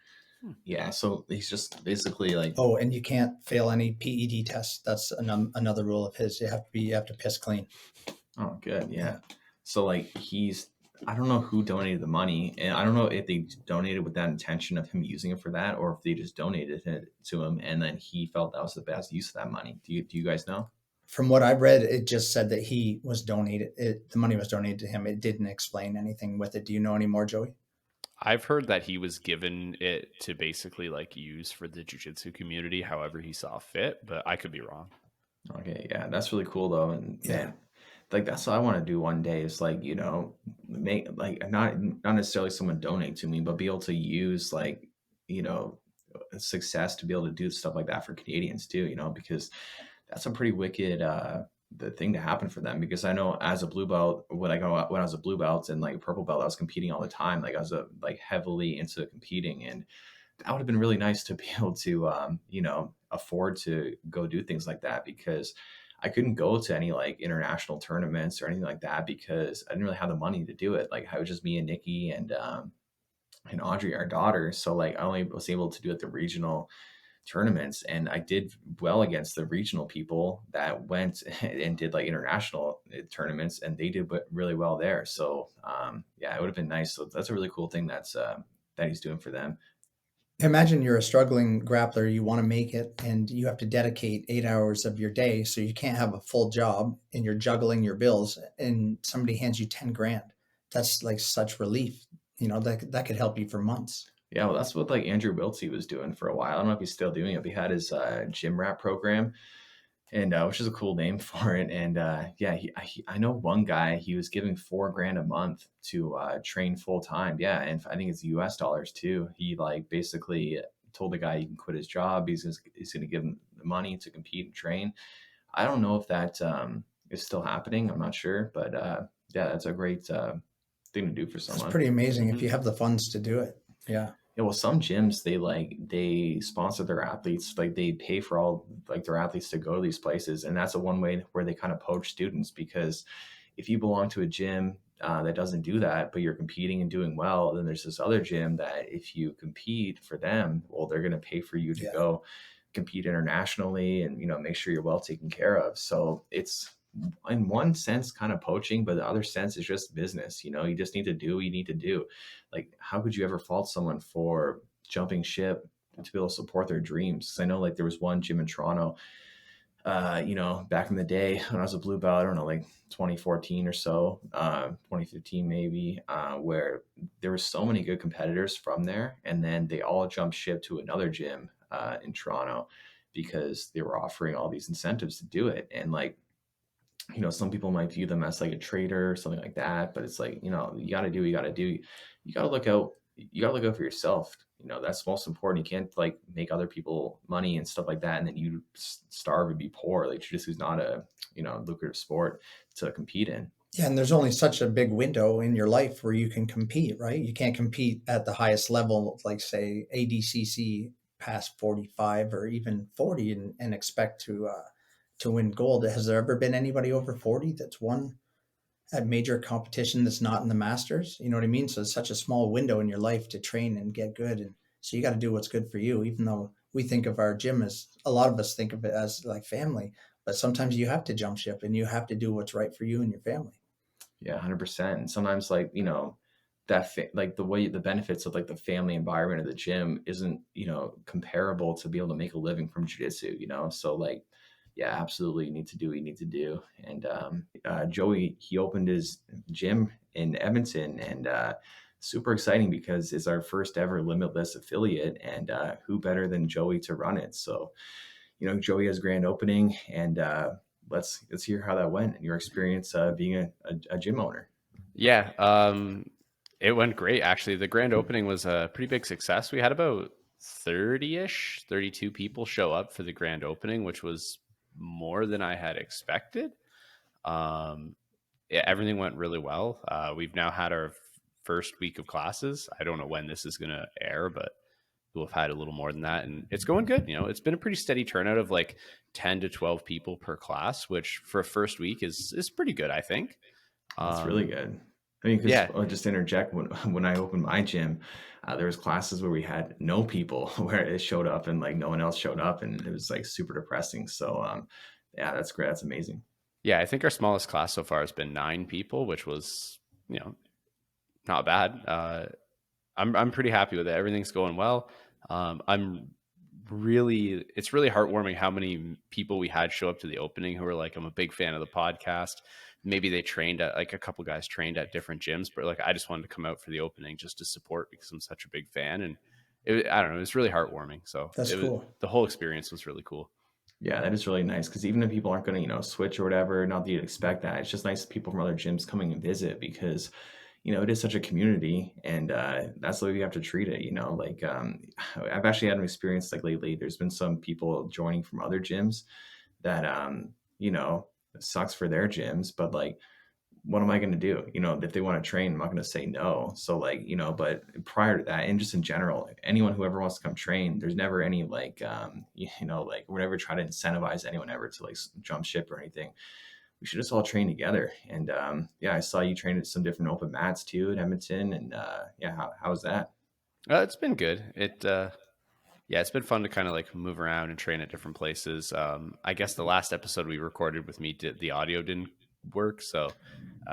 Yeah. So he's just basically like, oh, and you can't fail any PED tests. That's another rule of his. You have to piss clean. Oh, good. Yeah. So like I don't know who donated the money, and I don't know if they donated with that intention of him using it for that, or if they just donated it to him and then he felt that was the best use of that money. Do you guys know? From what I read, it just said that he was donated. The money was donated to him. It didn't explain anything with it. Do you know any more, Joey? I've heard that he was given it to basically like use for the jiu-jitsu community, however he saw fit, but I could be wrong. Okay. Yeah. That's really cool though. And man, like that's what I want to do one day is like, make like not necessarily someone donate to me, but be able to use like, success to be able to do stuff like that for Canadians too, because that's a pretty wicked the thing to happen for them. Because I know as a blue belt, when I was a blue belt and like a purple belt, I was competing all the time. Like I was like heavily into competing, and that would have been really nice to be able to afford to go do things like that, because I couldn't go to any like international tournaments or anything like that because I didn't really have the money to do it. Like I was just me and Nikki and Audrey, our daughter. So like I only was able to do it the regional tournaments, and I did well against the regional people that went and did like international tournaments, and they did really well there. So yeah, it would have been nice. So that's a really cool thing that he's doing for them. Imagine you're a struggling grappler, you want to make it, and you have to dedicate 8 hours of your day. So you can't have a full job and you're juggling your bills, and somebody hands you 10 grand. That's like such relief. That could help you for months. Yeah, well, that's what like Andrew Wiltsey was doing for a while. I don't know if he's still doing it, but he had his gym rat program, and which is a cool name for it. And yeah, I know one guy, he was giving $4,000 a month to train full time. Yeah, and I think it's US dollars too. He like basically told the guy he can quit his job. He's gonna give him the money to compete and train. I don't know if that is still happening. I'm not sure, but yeah, that's a great thing to do for someone. It's pretty amazing if you have the funds to do it. Yeah. Yeah, well, some gyms they sponsor their athletes, like they pay for all like their athletes to go to these places, and that's a one way where they kind of poach students, because if you belong to a gym that doesn't do that, but you're competing and doing well, then there's this other gym that if you compete for them, well, they're going to pay for you to go compete internationally and make sure you're well taken care of. So it's in one sense kind of poaching, but the other sense is just business. You just need to do what you need to do. Like, how could you ever fault someone for jumping ship to be able to support their dreams? Because I know like there was one gym in Toronto, back in the day when I was a blue belt, I don't know, like 2014 or so, 2015 maybe, where there were so many good competitors from there, and then they all jumped ship to another gym in Toronto because they were offering all these incentives to do it. And like, some people might view them as like a traitor or something like that, but it's like, you got to do what you got to do. You got to look out. You got to look out for yourself. That's most important. You can't like make other people money and stuff like that, and then you starve and be poor. Like jiu-jitsu is not a, lucrative sport to compete in. Yeah, and there's only such a big window in your life where you can compete, right? You can't compete at the highest level, like say ADCC past 45 or even 40 and expect to win gold. Has there ever been anybody over 40 that's won at major competition that's not in the Masters? You know what I mean? So it's such a small window in your life to train and get good. And so you got to do what's good for you, even though we think of our gym as, a lot of us think of it as like family, but sometimes you have to jump ship and you have to do what's right for you and your family. Yeah, 100%. And sometimes like, like the benefits of like the family environment of the gym isn't, comparable to be able to make a living from jiu-jitsu, So like, yeah, absolutely. You need to do what you need to do. And Joey, he opened his gym in Edmonton, and super exciting because it's our first ever Limitless affiliate, and who better than Joey to run it? So, Joey has grand opening, and let's hear how that went and your experience being a gym owner. Yeah, it went great. Actually, the grand opening was a pretty big success. We had about 30-ish, 32 people show up for the grand opening, which was more than I had expected. Yeah, everything went really well. We've now had our first week of classes. I don't know when this is going to air, but we'll have had a little more than that, and it's going good. It's been a pretty steady turnout of like 10 to 12 people per class, which for a first week is pretty good, I think. That's really good. I mean, because I'll just interject, when I opened my gym, there was classes where we had no people, where it showed up and like no one else showed up, and it was like super depressing. So yeah, that's great. That's amazing. Yeah, I think our smallest class so far has been 9 people, which was, not bad. I'm pretty happy with it. Everything's going well. It's really heartwarming how many people we had show up to the opening who were like, I'm a big fan of the podcast. Maybe they trained at, like, a couple guys trained at different gyms, but like, I just wanted to come out for the opening just to support because I'm such a big fan. And I don't know, it was really heartwarming. So that's cool. The whole experience was really cool. Yeah, that is really nice, because even if people aren't going to, switch or whatever, not that you'd expect that, it's just nice that people from other gyms coming and visit, because, it is such a community, and that's the way we have to treat it. Like I've actually had an experience like lately. There's been some people joining from other gyms that, it sucks for their gyms, but like what am I going to do? You know, if they want to train, I'm not going to say no. So like, you know, but prior to that, and just in general, anyone who ever wants to come train, there's never any like, you know, like we're never trying to incentivize anyone ever to like jump ship or anything. We should just all train together. And yeah, I saw you train at some different open mats too at Edmonton. And yeah, how's that? It's been good. Yeah, it's been fun to kind of like move around and train at different places. I guess the last episode we recorded with me, the audio didn't work. So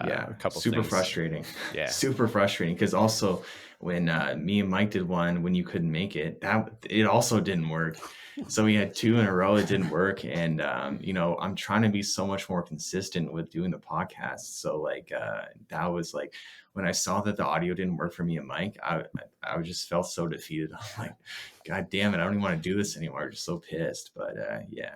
Yeah, a couple super things. frustrating. Yeah. Super frustrating. Because also when me and Mike did one when you couldn't make it, that it also didn't work. So we had 2 in a row. It didn't work. And you know, I'm trying to be so much more consistent with doing the podcast. So like that was like when I saw that the audio didn't work for me and Mike, I just felt so defeated. I'm like, God damn it, I don't even want to do this anymore. I'm just so pissed. But yeah.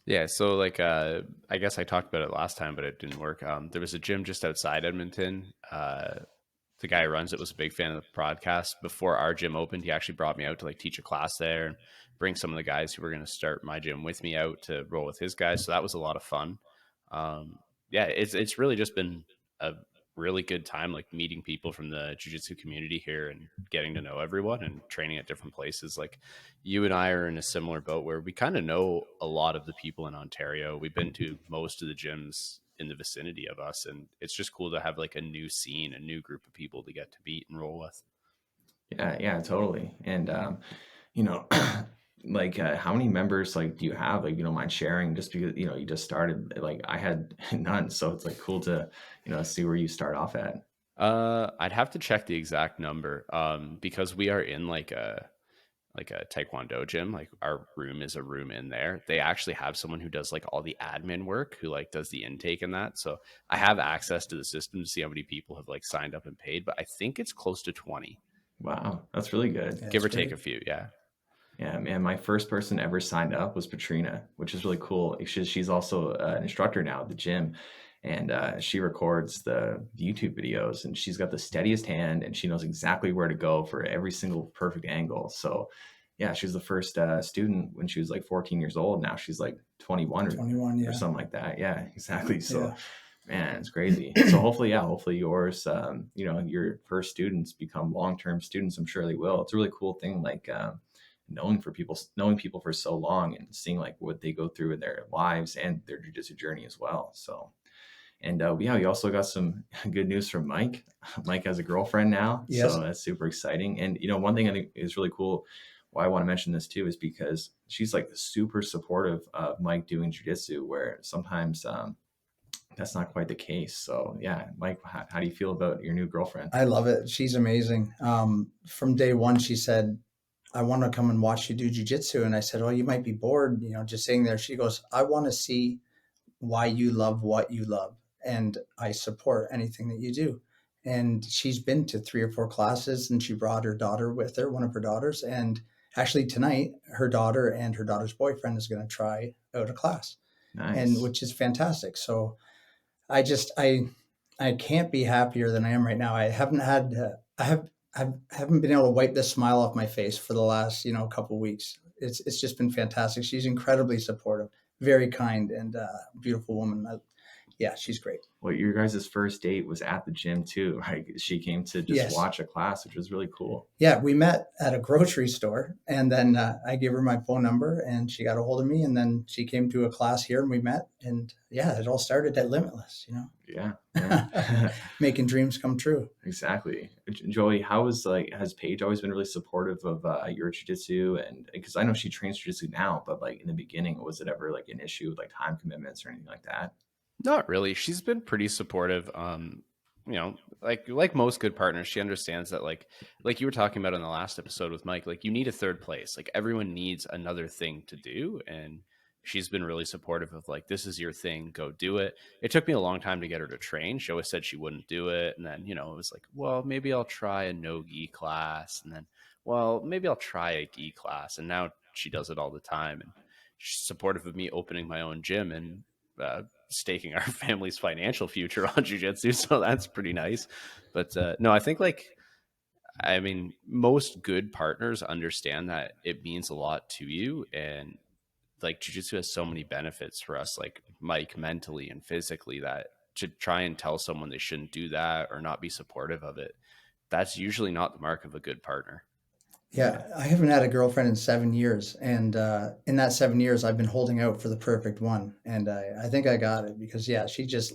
Yeah, so like I guess I talked about it last time, but it didn't work. There was a gym just outside Edmonton. The guy who runs it was a big fan of the podcast. Before our gym opened, he actually brought me out to like teach a class there and bring some of the guys who were going to start my gym with me out to roll with his guys. So that was a lot of fun. Yeah, it's really just been a really good time, like meeting people from the jiu-jitsu community here and getting to know everyone and training at different places. Like you and I are in a similar boat where we kind of know a lot of the people in Ontario. We've been to most of the gyms in the vicinity of us, and it's just cool to have like a new scene, a new group of people to get to beat and roll with. Yeah, totally. And you know, like how many members like do you have? Like, you don't mind sharing just because, you know, you just started. Like I had none. So it's like cool to, you know, see where you start off at. I'd have to check the exact number because we are in like a taekwondo gym. Like our room is a room in there. They actually have someone who does like all the admin work, who like does the intake and that. So I have access to the system to see how many people have like signed up and paid, but I think it's close to 20. Wow, that's really good. Yeah, Give or that's take great. a few. Yeah. Yeah, man, my first person ever signed up was Patrina, which is really cool. She's also an instructor now at the gym, and she records the YouTube videos, and she's got the steadiest hand, and she knows exactly where to go for every single perfect angle. So, yeah, she was the first student when she was like 14 years old. Now she's like 21 21, or yeah. something like that. Yeah, exactly. So, Yeah. man, it's crazy. So hopefully yours, you know, your first students become long-term students. I'm sure they will. It's a really cool thing, like knowing people for so long and seeing like what they go through in their lives and their jiu-jitsu journey as well. So, and yeah, we also got some good news from Mike. Mike has a girlfriend now, Yes. so that's super exciting. And you know, one thing I think is really cool, why I want to mention this too, is because she's like super supportive of Mike doing jiu-jitsu, where sometimes that's not quite the case. So yeah, Mike, how do you feel about your new girlfriend? I love it. She's amazing. From day one, she said, I want to come and watch you do jujitsu. And I said, oh, you might be bored, you know, just sitting there. She goes, I want to see why you love what you love. And I support anything that you do. And she's been to 3 or 4 classes, and she brought her daughter with her, one of her daughters. And actually tonight, her daughter and her daughter's boyfriend is going to try out a class, and Nice. which is fantastic. So I just, I can't be happier than I am right now. I haven't had, I haven't been able to wipe the smile off my face for the last, you know, couple of weeks. It's just been fantastic. She's incredibly supportive, very kind, and beautiful woman. Yeah, she's great. Well, your guys' first date was at the gym too, right? She came to just Yes. watch a class, which was really cool. Yeah, we met at a grocery store, and then I gave her my phone number, and she got a hold of me, and then she came to a class here, and we met, and yeah, it all started at Limitless, you know. Yeah. Making dreams come true. Exactly. Joey, has Paige always been really supportive of your jiu-jitsu? And because I know she trains jiu-jitsu now, but like in the beginning, was it ever like an issue with like time commitments or anything like that? Not really. She's been pretty supportive. You know, like most good partners, she understands that like you were talking about in the last episode with Mike, like you need a third place. Like everyone needs another thing to do, and she's been really supportive of like, this is your thing, go do it. It took me a long time to get her to train. She always said she wouldn't do it, and then, you know, it was like, well, maybe I'll try a no gi class, and then, well, maybe I'll try a gi class, and now she does it all the time, and she's supportive of me opening my own gym and staking our family's financial future on jiu-jitsu, so that's pretty nice. But no, I think like, I mean, most good partners understand that it means a lot to you, and like jiu-jitsu has so many benefits for us, like Mike, mentally and physically, that to try and tell someone they shouldn't do that or not be supportive of it, that's usually not the mark of a good partner. Yeah, I haven't had a girlfriend in 7 years, and in that 7 years, I've been holding out for the perfect one, and I think I got it because yeah, she just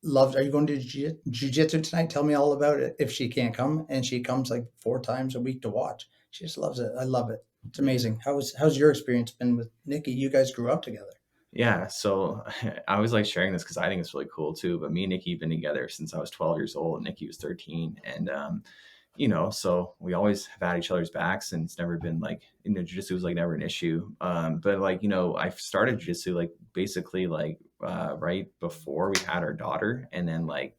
loves. Are you going to jiu-jitsu tonight? Tell me all about it. If she can't come, and she comes like 4 times a week to watch, she just loves it. I love it. It's amazing. How's your experience been with Nikki? You guys grew up together. Yeah, so I always like sharing this because I think it's really cool too. But me and Nikki have been together since I was 12 years old. Nikki was 13, and so we always have had each other's backs, and it's never been like, jiu-jitsu was like never an issue. But like, I started jiu-jitsu like basically like right before we had our daughter, and then like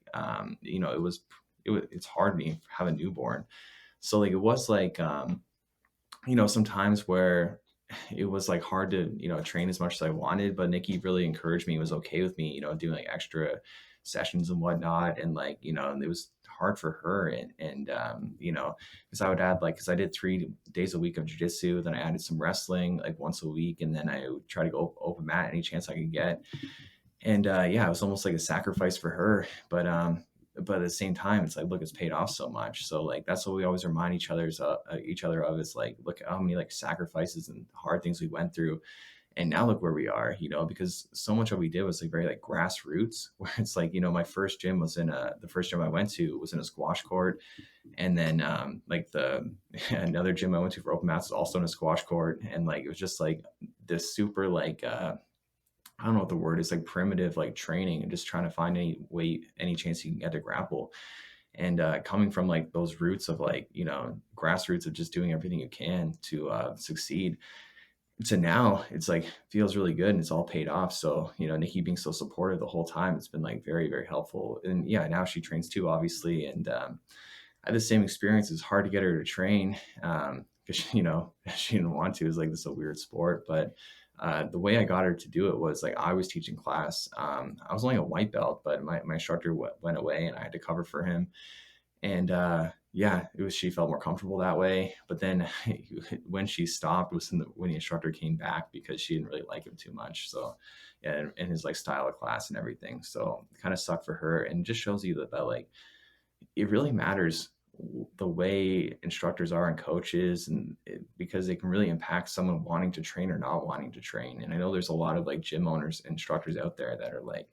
it's hard to have a newborn, so like it was like sometimes where it was like hard to train as much as I wanted, but Nikki really encouraged me, was okay with me doing like extra sessions and whatnot, and like and it was hard for her, and because I would add like, because I did 3 days a week of jiu-jitsu, then I added some wrestling like once a week, and then I would try to go open mat any chance I could get, and it was almost like a sacrifice for her, but at the same time, it's like, look, it's paid off so much. So like, that's what we always remind each other of, is like, look how many like sacrifices and hard things we went through. And now look where we are, because so much of what we did was like very like grassroots, where it's like, my first gym was the first gym I went to was in a squash court. And then like another gym I went to for open mats was also in a squash court. And like, it was just like this super like, I don't know what the word is, like primitive, like training, and just trying to find any chance you can get to grapple. And coming from like those roots of like, grassroots of just doing everything you can to succeed, to now it's like, feels really good and it's all paid off. So, Nikki being so supportive the whole time, it's been like very, very helpful. And yeah, now she trains too, obviously. And I had the same experience. It's hard to get her to train because, she didn't want to. It's like, this is a weird sport, but the way I got her to do it was like, I was teaching class. I was only a white belt, but my instructor went away and I had to cover for him. And she felt more comfortable that way. But then when she stopped was when the instructor came back, because she didn't really like him too much. So yeah, and his like style of class and everything. So it kind of sucked for her, and just shows you that like, it really matters the way instructors are and coaches, and because they can really impact someone wanting to train or not wanting to train. And I know there's a lot of like gym owners, instructors out there that are like,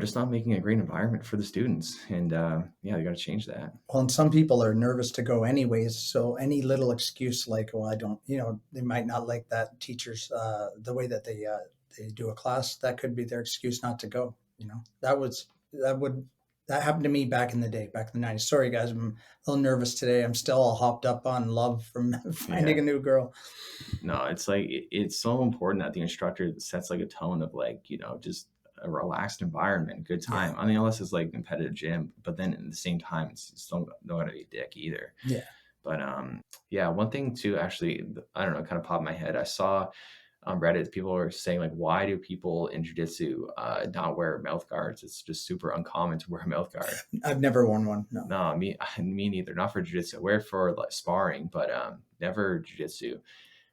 just not making a great environment for the students. And they got to change that. Well, and some people are nervous to go anyways. So any little excuse like, well, I don't, they might not like that teacher's, the way that they do a class, that could be their excuse not to go. That happened to me back in the day, back in the 90s. Sorry, guys, I'm a little nervous today. I'm still all hopped up on love from finding a new girl. No, it's like, it's so important that the instructor sets like a tone of like, just a relaxed environment, good time. Yeah. I mean, unless it's like competitive gym, but then at the same time, it's still not going to be a dick either. Yeah. But one thing too, actually, I don't know, kind of popped in my head. I saw on Reddit, people are saying like, why do people in jiu-jitsu not wear mouth guards? It's just super uncommon to wear a mouth guard. I've never worn one. No, me neither. Not for jiu-jitsu. I wear it for like sparring, but never jiu-jitsu.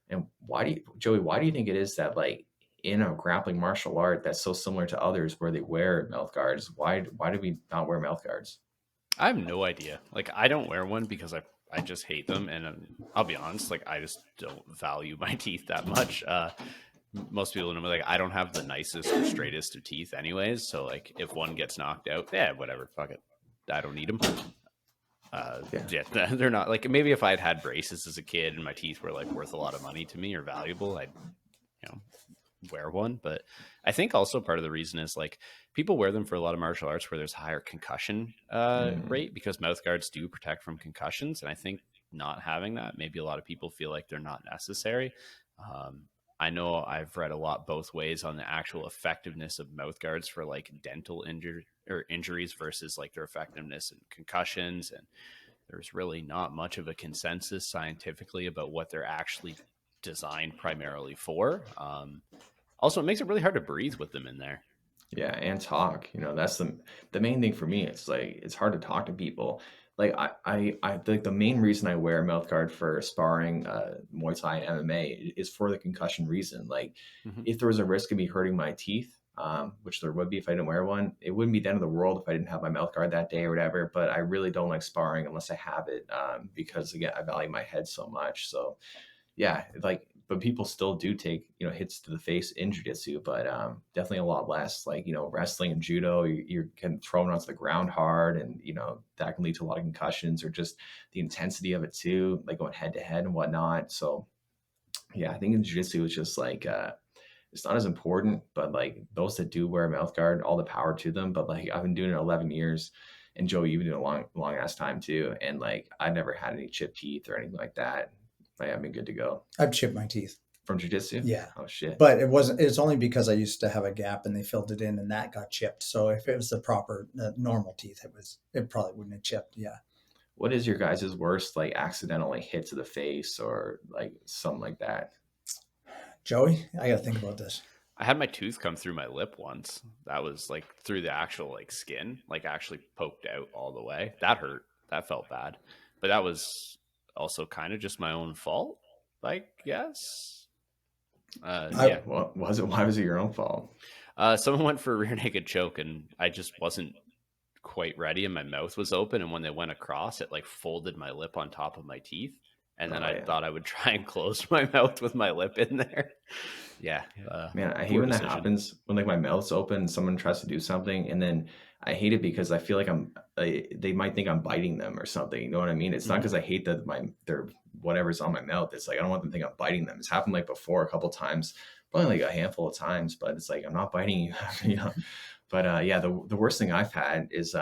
And why do you think it is that like in a grappling martial art that's so similar to others where they wear mouth guards, why do we not wear mouth guards? I have no idea. Like, I don't wear one because I just hate them, and I'll be honest, like, I just don't value my teeth that much. Most people know me, like, I don't have the nicest or straightest of teeth anyways, so like, if one gets knocked out, whatever, fuck it, I don't need them. They're not like, maybe if I'd had braces as a kid and my teeth were like worth a lot of money to me or valuable, I'd wear one. But I think also part of the reason is like, people wear them for a lot of martial arts where there's higher concussion rate, because mouth guards do protect from concussions. And I think not having that, maybe a lot of people feel like they're not necessary. I know I've read a lot both ways on the actual effectiveness of mouth guards for like dental injuries versus like their effectiveness in concussions. And there's really not much of a consensus scientifically about what they're actually designed primarily for. Also, it makes it really hard to breathe with them in there. Yeah, and talk. That's the main thing for me. It's like, it's hard to talk to people. Like I like the main reason I wear a mouth guard for sparring, Muay Thai and MMA is for the concussion reason. Like if there was a risk of me hurting my teeth, which there would be if I didn't wear one. It wouldn't be the end of the world if I didn't have my mouth guard that day or whatever, but I really don't like sparring unless I have it, because again, I value my head so much. So yeah, like, but people still do take, hits to the face in jiu-jitsu, but definitely a lot less. Like, wrestling and judo, you're getting thrown onto the ground hard, and that can lead to a lot of concussions, or just the intensity of it too, like going head to head and whatnot. So yeah, I think in jiu-jitsu it's just like it's not as important, but like those that do wear a mouth guard, all the power to them. But like, I've been doing it 11 years, and Joe, you've been doing a long ass time too, and like I never had any chipped teeth or anything like that. I've been good to go. I've chipped my teeth from jiu-jitsu. Yeah. Oh shit. But it's only because I used to have a gap and they filled it in and that got chipped. So if it was the proper normal teeth, it probably wouldn't have chipped. Yeah. What is your guys' worst, like, accidentally hit to the face or like something like that? Joey, I got to think about this. I had my tooth come through my lip once. That was like through the actual like skin, like actually poked out all the way. That hurt. That felt bad. But that was also kind of just my own fault, I guess. Yeah. What was it? Why was it your own fault? Someone went for a rear naked choke, and I just wasn't quite ready, and my mouth was open. And when they went across, it like folded my lip on top of my teeth. And then I thought I would try and close my mouth with my lip in there. Yeah. Man, I hate when that happens, when like my mouth's open and someone tries to do something, and then I hate it because I feel like they might think I'm biting them or something. You know what I mean? It's not because I hate that their whatever's on my mouth. It's like, I don't want them to think I'm biting them. It's happened like before a couple of times, probably like a handful of times, but it's like, I'm not biting you, But yeah, the worst thing I've had is,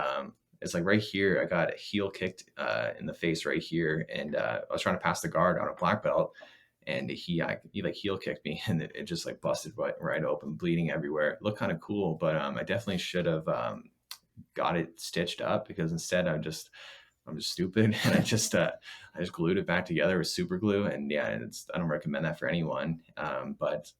it's like right here, I got a heel kicked in the face right here. And I was trying to pass the guard on a black belt, and he like heel kicked me, and it just like busted right open, bleeding everywhere. It looked kind of cool, but I definitely should have got it stitched up, because instead I'm just stupid, and I just glued it back together with super glue. And yeah, I don't recommend that for anyone. But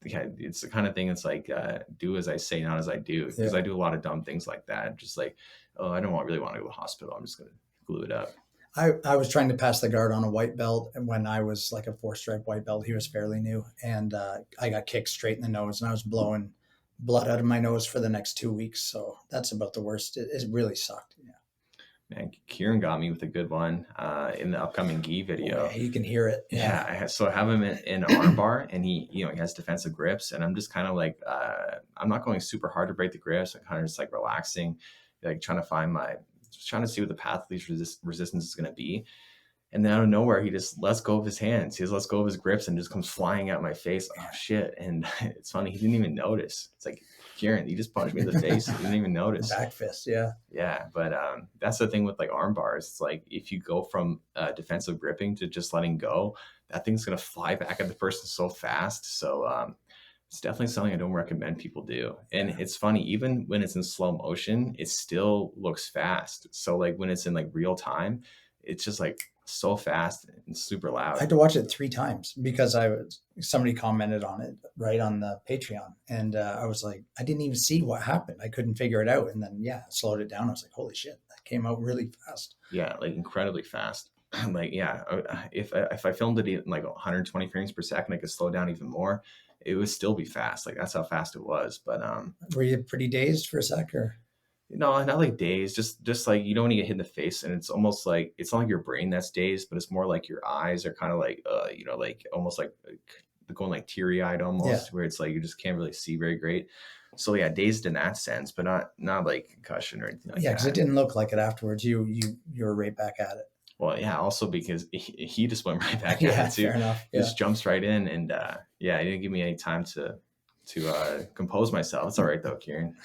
yeah, it's the kind of thing. It's like, do as I say, not as I do, because I do a lot of dumb things like that. Just like, oh, I don't really want to go to the hospital, I'm just going to glue it up. I was trying to pass the guard on a white belt, and when I was like a 4-stripe white belt, he was fairly new, and I got kicked straight in the nose, and I was blowing blood out of my nose for the next 2 weeks. So that's about the worst. It really sucked. Yeah. Man, Kieran got me with a good one in the upcoming gi video. Yeah, you can hear it. Yeah. So I have him in arm bar, and he has defensive grips, and I'm just kind of like, I'm not going super hard to break the grips. I'm kind of just like relaxing, like trying to see what the path of least resistance is going to be. And then out of nowhere, he just lets go of his hands. He just lets go of his grips and just comes flying at my face. Oh shit. And it's funny, he didn't even notice. It's like, Kieran, you just punched me in the face. He didn't even notice. Back fist. Yeah. Yeah. But that's the thing with like arm bars. It's like, if you go from defensive gripping to just letting go, that thing's going to fly back at the person so fast. So it's definitely something I don't recommend people do. And it's funny, even when it's in slow motion, it still looks fast. So like when it's in like real time, it's just like so fast and super loud. I had to watch it 3 times because somebody commented on it right on the Patreon, and I was like, I didn't even see what happened. I couldn't figure it out. And then slowed it down. I was like, holy shit, that came out really fast. Yeah, like incredibly fast. Like, yeah, if I filmed it in like 120 frames per second, I could slow down even more. It would still be fast. Like, that's how fast it was. But were you pretty dazed for a sec, or? No, not like dazed. Just like, you don't want to get hit in the face, and it's almost like, it's not like your brain that's dazed, but it's more like your eyes are kind of like like almost like going like teary eyed almost, where it's like you just can't really see very great. So yeah, dazed in that sense, but not like concussion or anything like that. Yeah, because it didn't look like it afterwards. You were right back at it. Well, yeah, also because he just went right back at it too. Fair enough. He just jumps right in, and he didn't give me any time to compose myself. It's all right though, Kieran.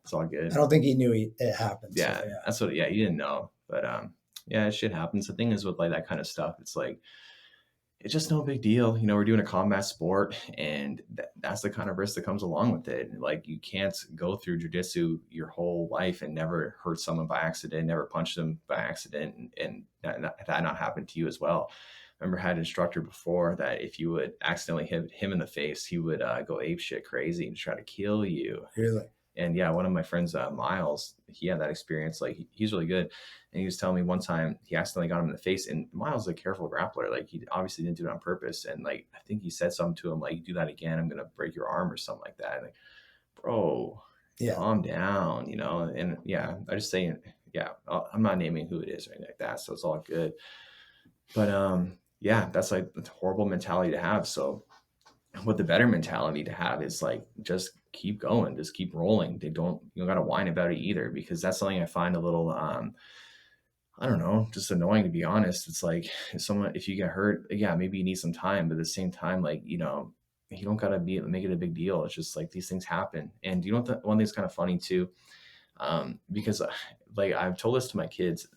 It's all good. I don't think he knew it happened. Yeah, so, that's what. Yeah, he didn't know, but shit happens. The thing is with like that kind of stuff, it's like, it's just no big deal. We're doing a combat sport, and that's the kind of risk that comes along with it. Like, you can't go through jiu-jitsu your whole life and never hurt someone by accident, never punch them by accident, and that not happen to you as well. I remember I had an instructor before that if you would accidentally hit him in the face, he would go apeshit crazy and try to kill you. Really? And yeah, one of my friends, Miles, he had that experience. Like, he's really good. And he was telling me one time he accidentally got him in the face, and Miles is a careful grappler. Like, he obviously didn't do it on purpose. And like, I think he said something to him, like, you do that again, I'm going to break your arm or something like that. And like, bro, Yeah. calm down, you know? And yeah, I just say, yeah, I'm not naming who it is or anything like that. So it's all good. But yeah, that's like a horrible mentality to have. So what the better mentality to have is like, just keep going, just keep rolling. You don't got to whine about it either, because that's something I find a little, I don't know, just annoying, to be honest. It's like, if you get hurt, yeah, maybe you need some time, but at the same time, like, you know, you don't gotta make it a big deal. It's just like, these things happen. And you know what, one thing's kind of funny too, because like I've told this to my kids,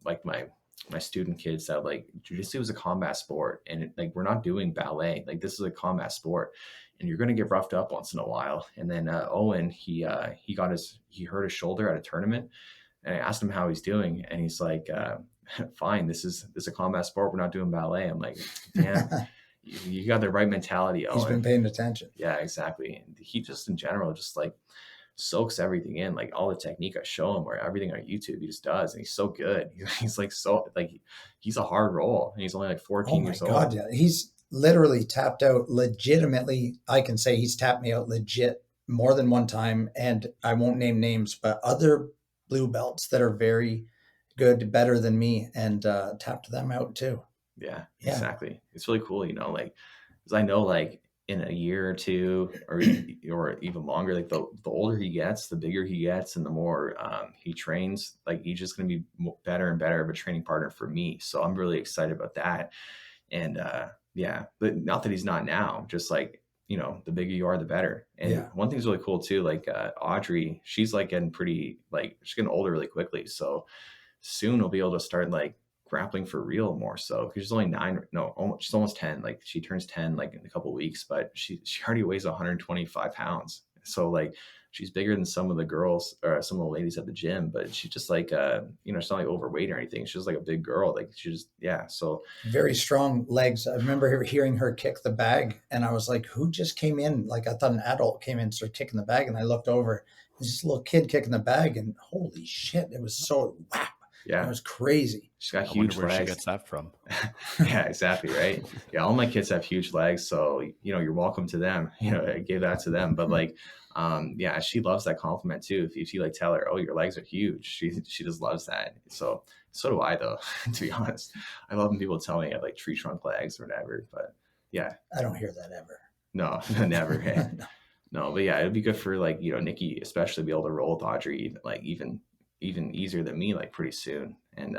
like my student kids, that like jiu-jitsu is a combat sport, and like we're not doing ballet. Like, this is a combat sport, and you're going to get roughed up once in a while. And then Owen, he hurt his shoulder at a tournament, and I asked him how he's doing, and he's like, fine, this is a combat sport, we're not doing ballet. I'm like, damn, you got the right mentality, Owen. He's been paying attention. Yeah, exactly. And he just in general just like soaks everything in, like all the technique I show him, or everything on YouTube he just does, and he's so good. He's like, so like, he's a hard roll, and he's only like 14 years old. Oh my God, yeah. He's literally tapped out legitimately. I can say he's tapped me out legit more than one time, and I won't name names, but other blue belts that are very good, better than me, and tapped them out too. Yeah, exactly. It's really cool, you know, like, because I know like in a year or two, or even longer, like the older he gets, the bigger he gets, and the more he trains, like he's just going to be better and better of a training partner for me. So I'm really excited about that. And yeah, but not that he's not now, just like, you know, the bigger you are, the better. And one thing's really cool too, like Audrey, she's like getting pretty, like she's getting older really quickly. So soon we'll be able to start like grappling for real more so, because she's only she's almost 10. Like she turns 10 like in a couple of weeks, but she already weighs 125 pounds. So like she's bigger than some of the girls or some of the ladies at the gym, but she's just like you know, she's not like overweight or anything. She's just like a big girl. Like she just, yeah. So very strong legs. I remember hearing her kick the bag, and I was like, who just came in? Like I thought an adult came in and started kicking the bag, and I looked over, there's this little kid kicking the bag, and holy shit, it was so whap. Yeah, it was crazy. She's got huge legs. Where she gets that from? Yeah, exactly, right. Yeah, all my kids have huge legs, so you know, you're welcome to them. You know, I gave that to them, but like, yeah, she loves that compliment too. If you like tell her, oh, your legs are huge, she just loves that. So do I, though. To be honest, I love when people tell me I have like tree trunk legs or whatever. But yeah, I don't hear that ever. No, never. Hey. No, but yeah, it'd be good for like, you know, Nikki especially be able to roll with Audrey like even easier than me, like pretty soon. And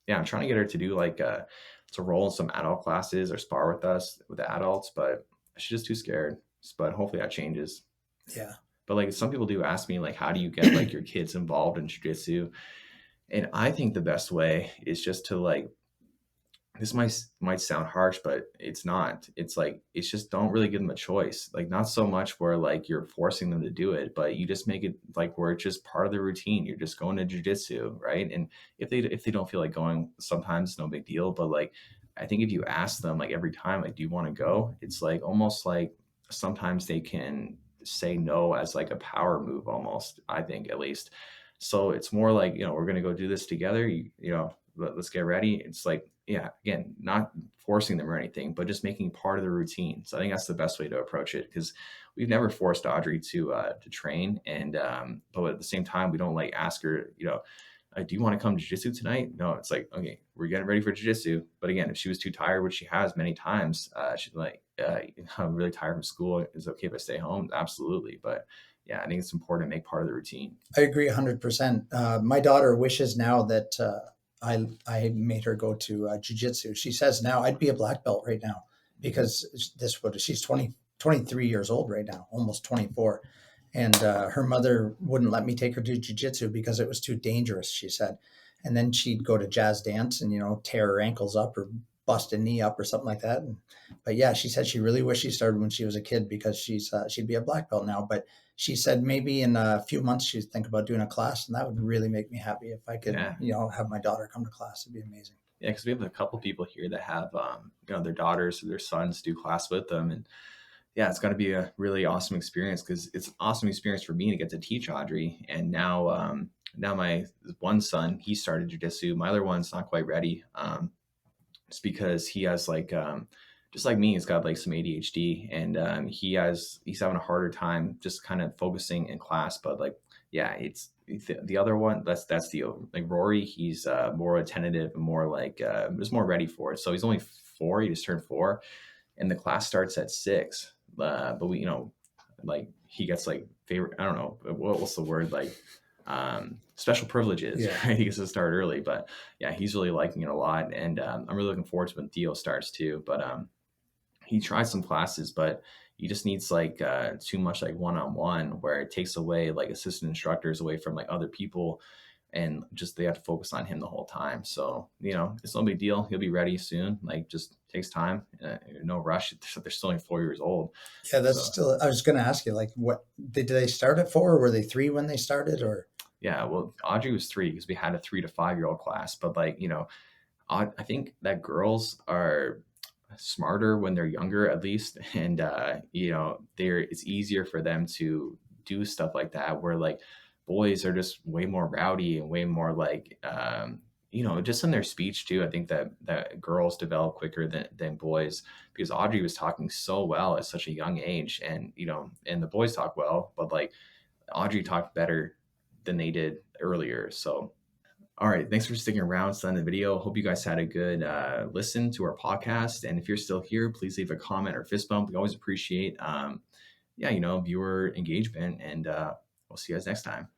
yeah, I'm trying to get her to do like to roll in some adult classes or spar with us with the adults, but she's just too scared. But hopefully that changes. Yeah. But like some people do ask me like, how do you get like your kids involved in jiu-jitsu? And I think the best way is just to like, this might sound harsh, but it's not. It's like, it's just don't really give them a choice. Like not so much where like you're forcing them to do it, but you just make it like where it's just part of the routine. You're just going to jiu-jitsu, right? And if they don't feel like going, sometimes it's no big deal. But like, I think if you ask them like every time, like, do you want to go? It's like almost like sometimes they can say no as like a power move almost, I think, at least. So it's more like, you know, we're going to go do this together. You know, let's get ready. It's like, yeah, again, not forcing them or anything, but just making part of the routine. So I think that's the best way to approach it, because we've never forced Audrey to train. And, but at the same time, we don't like ask her, you know, do you want to come to jiu-jitsu tonight? No, it's like, okay, we're getting ready for jiu-jitsu. But again, if she was too tired, which she has many times, she's like, I'm really tired from school. Is it okay if I stay home? Absolutely. But yeah, I think it's important to make part of the routine. I agree 100%. My daughter wishes now that I made her go to jiu-jitsu. She says now I'd be a black belt right now, because she's 23 years old right now, almost 24. And her mother wouldn't let me take her to jiu-jitsu because it was too dangerous, she said. And then she'd go to jazz dance and, you know, tear her ankles up or bust a knee up or something like that. But yeah, she said she really wished she started when she was a kid, because she'd be a black belt now. But she said maybe in a few months she'd think about doing a class, and that would really make me happy if I could, you know, have my daughter come to class. It'd be amazing. Yeah, because we have a couple people here that have, you know, their daughters or their sons do class with them, and yeah, it's going to be a really awesome experience, because it's an awesome experience for me to get to teach Audrey. And now, now my one son, he started jiu-jitsu. My other one's not quite ready, just because he has like just like me, he's got like some ADHD, and he's having a harder time just kind of focusing in class. But like, yeah, it's the other one. That's the like Rory. He's more attentive and more like just more ready for it. So he's only 4. He just turned 4, and the class starts at 6. But we, like he gets like favorite. I don't know what's the word, like special privileges. Yeah. Right? He gets to start early, but yeah, he's really liking it a lot, and I'm really looking forward to when Theo starts too. But he tried some classes, but he just needs like too much like one-on-one, where it takes away like assistant instructors away from like other people, and just they have to focus on him the whole time. So it's no big deal. He'll be ready soon. Like, just takes time. No rush. They're still only 4 years old. Yeah, that's still. I was going to ask you, like, what did they start at 4? Or were they 3 when they started, or? Yeah, well, Audrey was 3 because we had a 3 to 5 year old class. But like, I think that girls are smarter when they're younger, at least, and it's easier for them to do stuff like that, where like boys are just way more rowdy and way more like just in their speech too. I think that girls develop quicker than boys, because Audrey was talking so well at such a young age, and and the boys talk well, but like Audrey talked better than they did earlier. So all right. Thanks for sticking around to the end of the video. Hope you guys had a good listen to our podcast. And if you're still here, please leave a comment or fist bump. We always appreciate, viewer engagement. And we'll see you guys next time.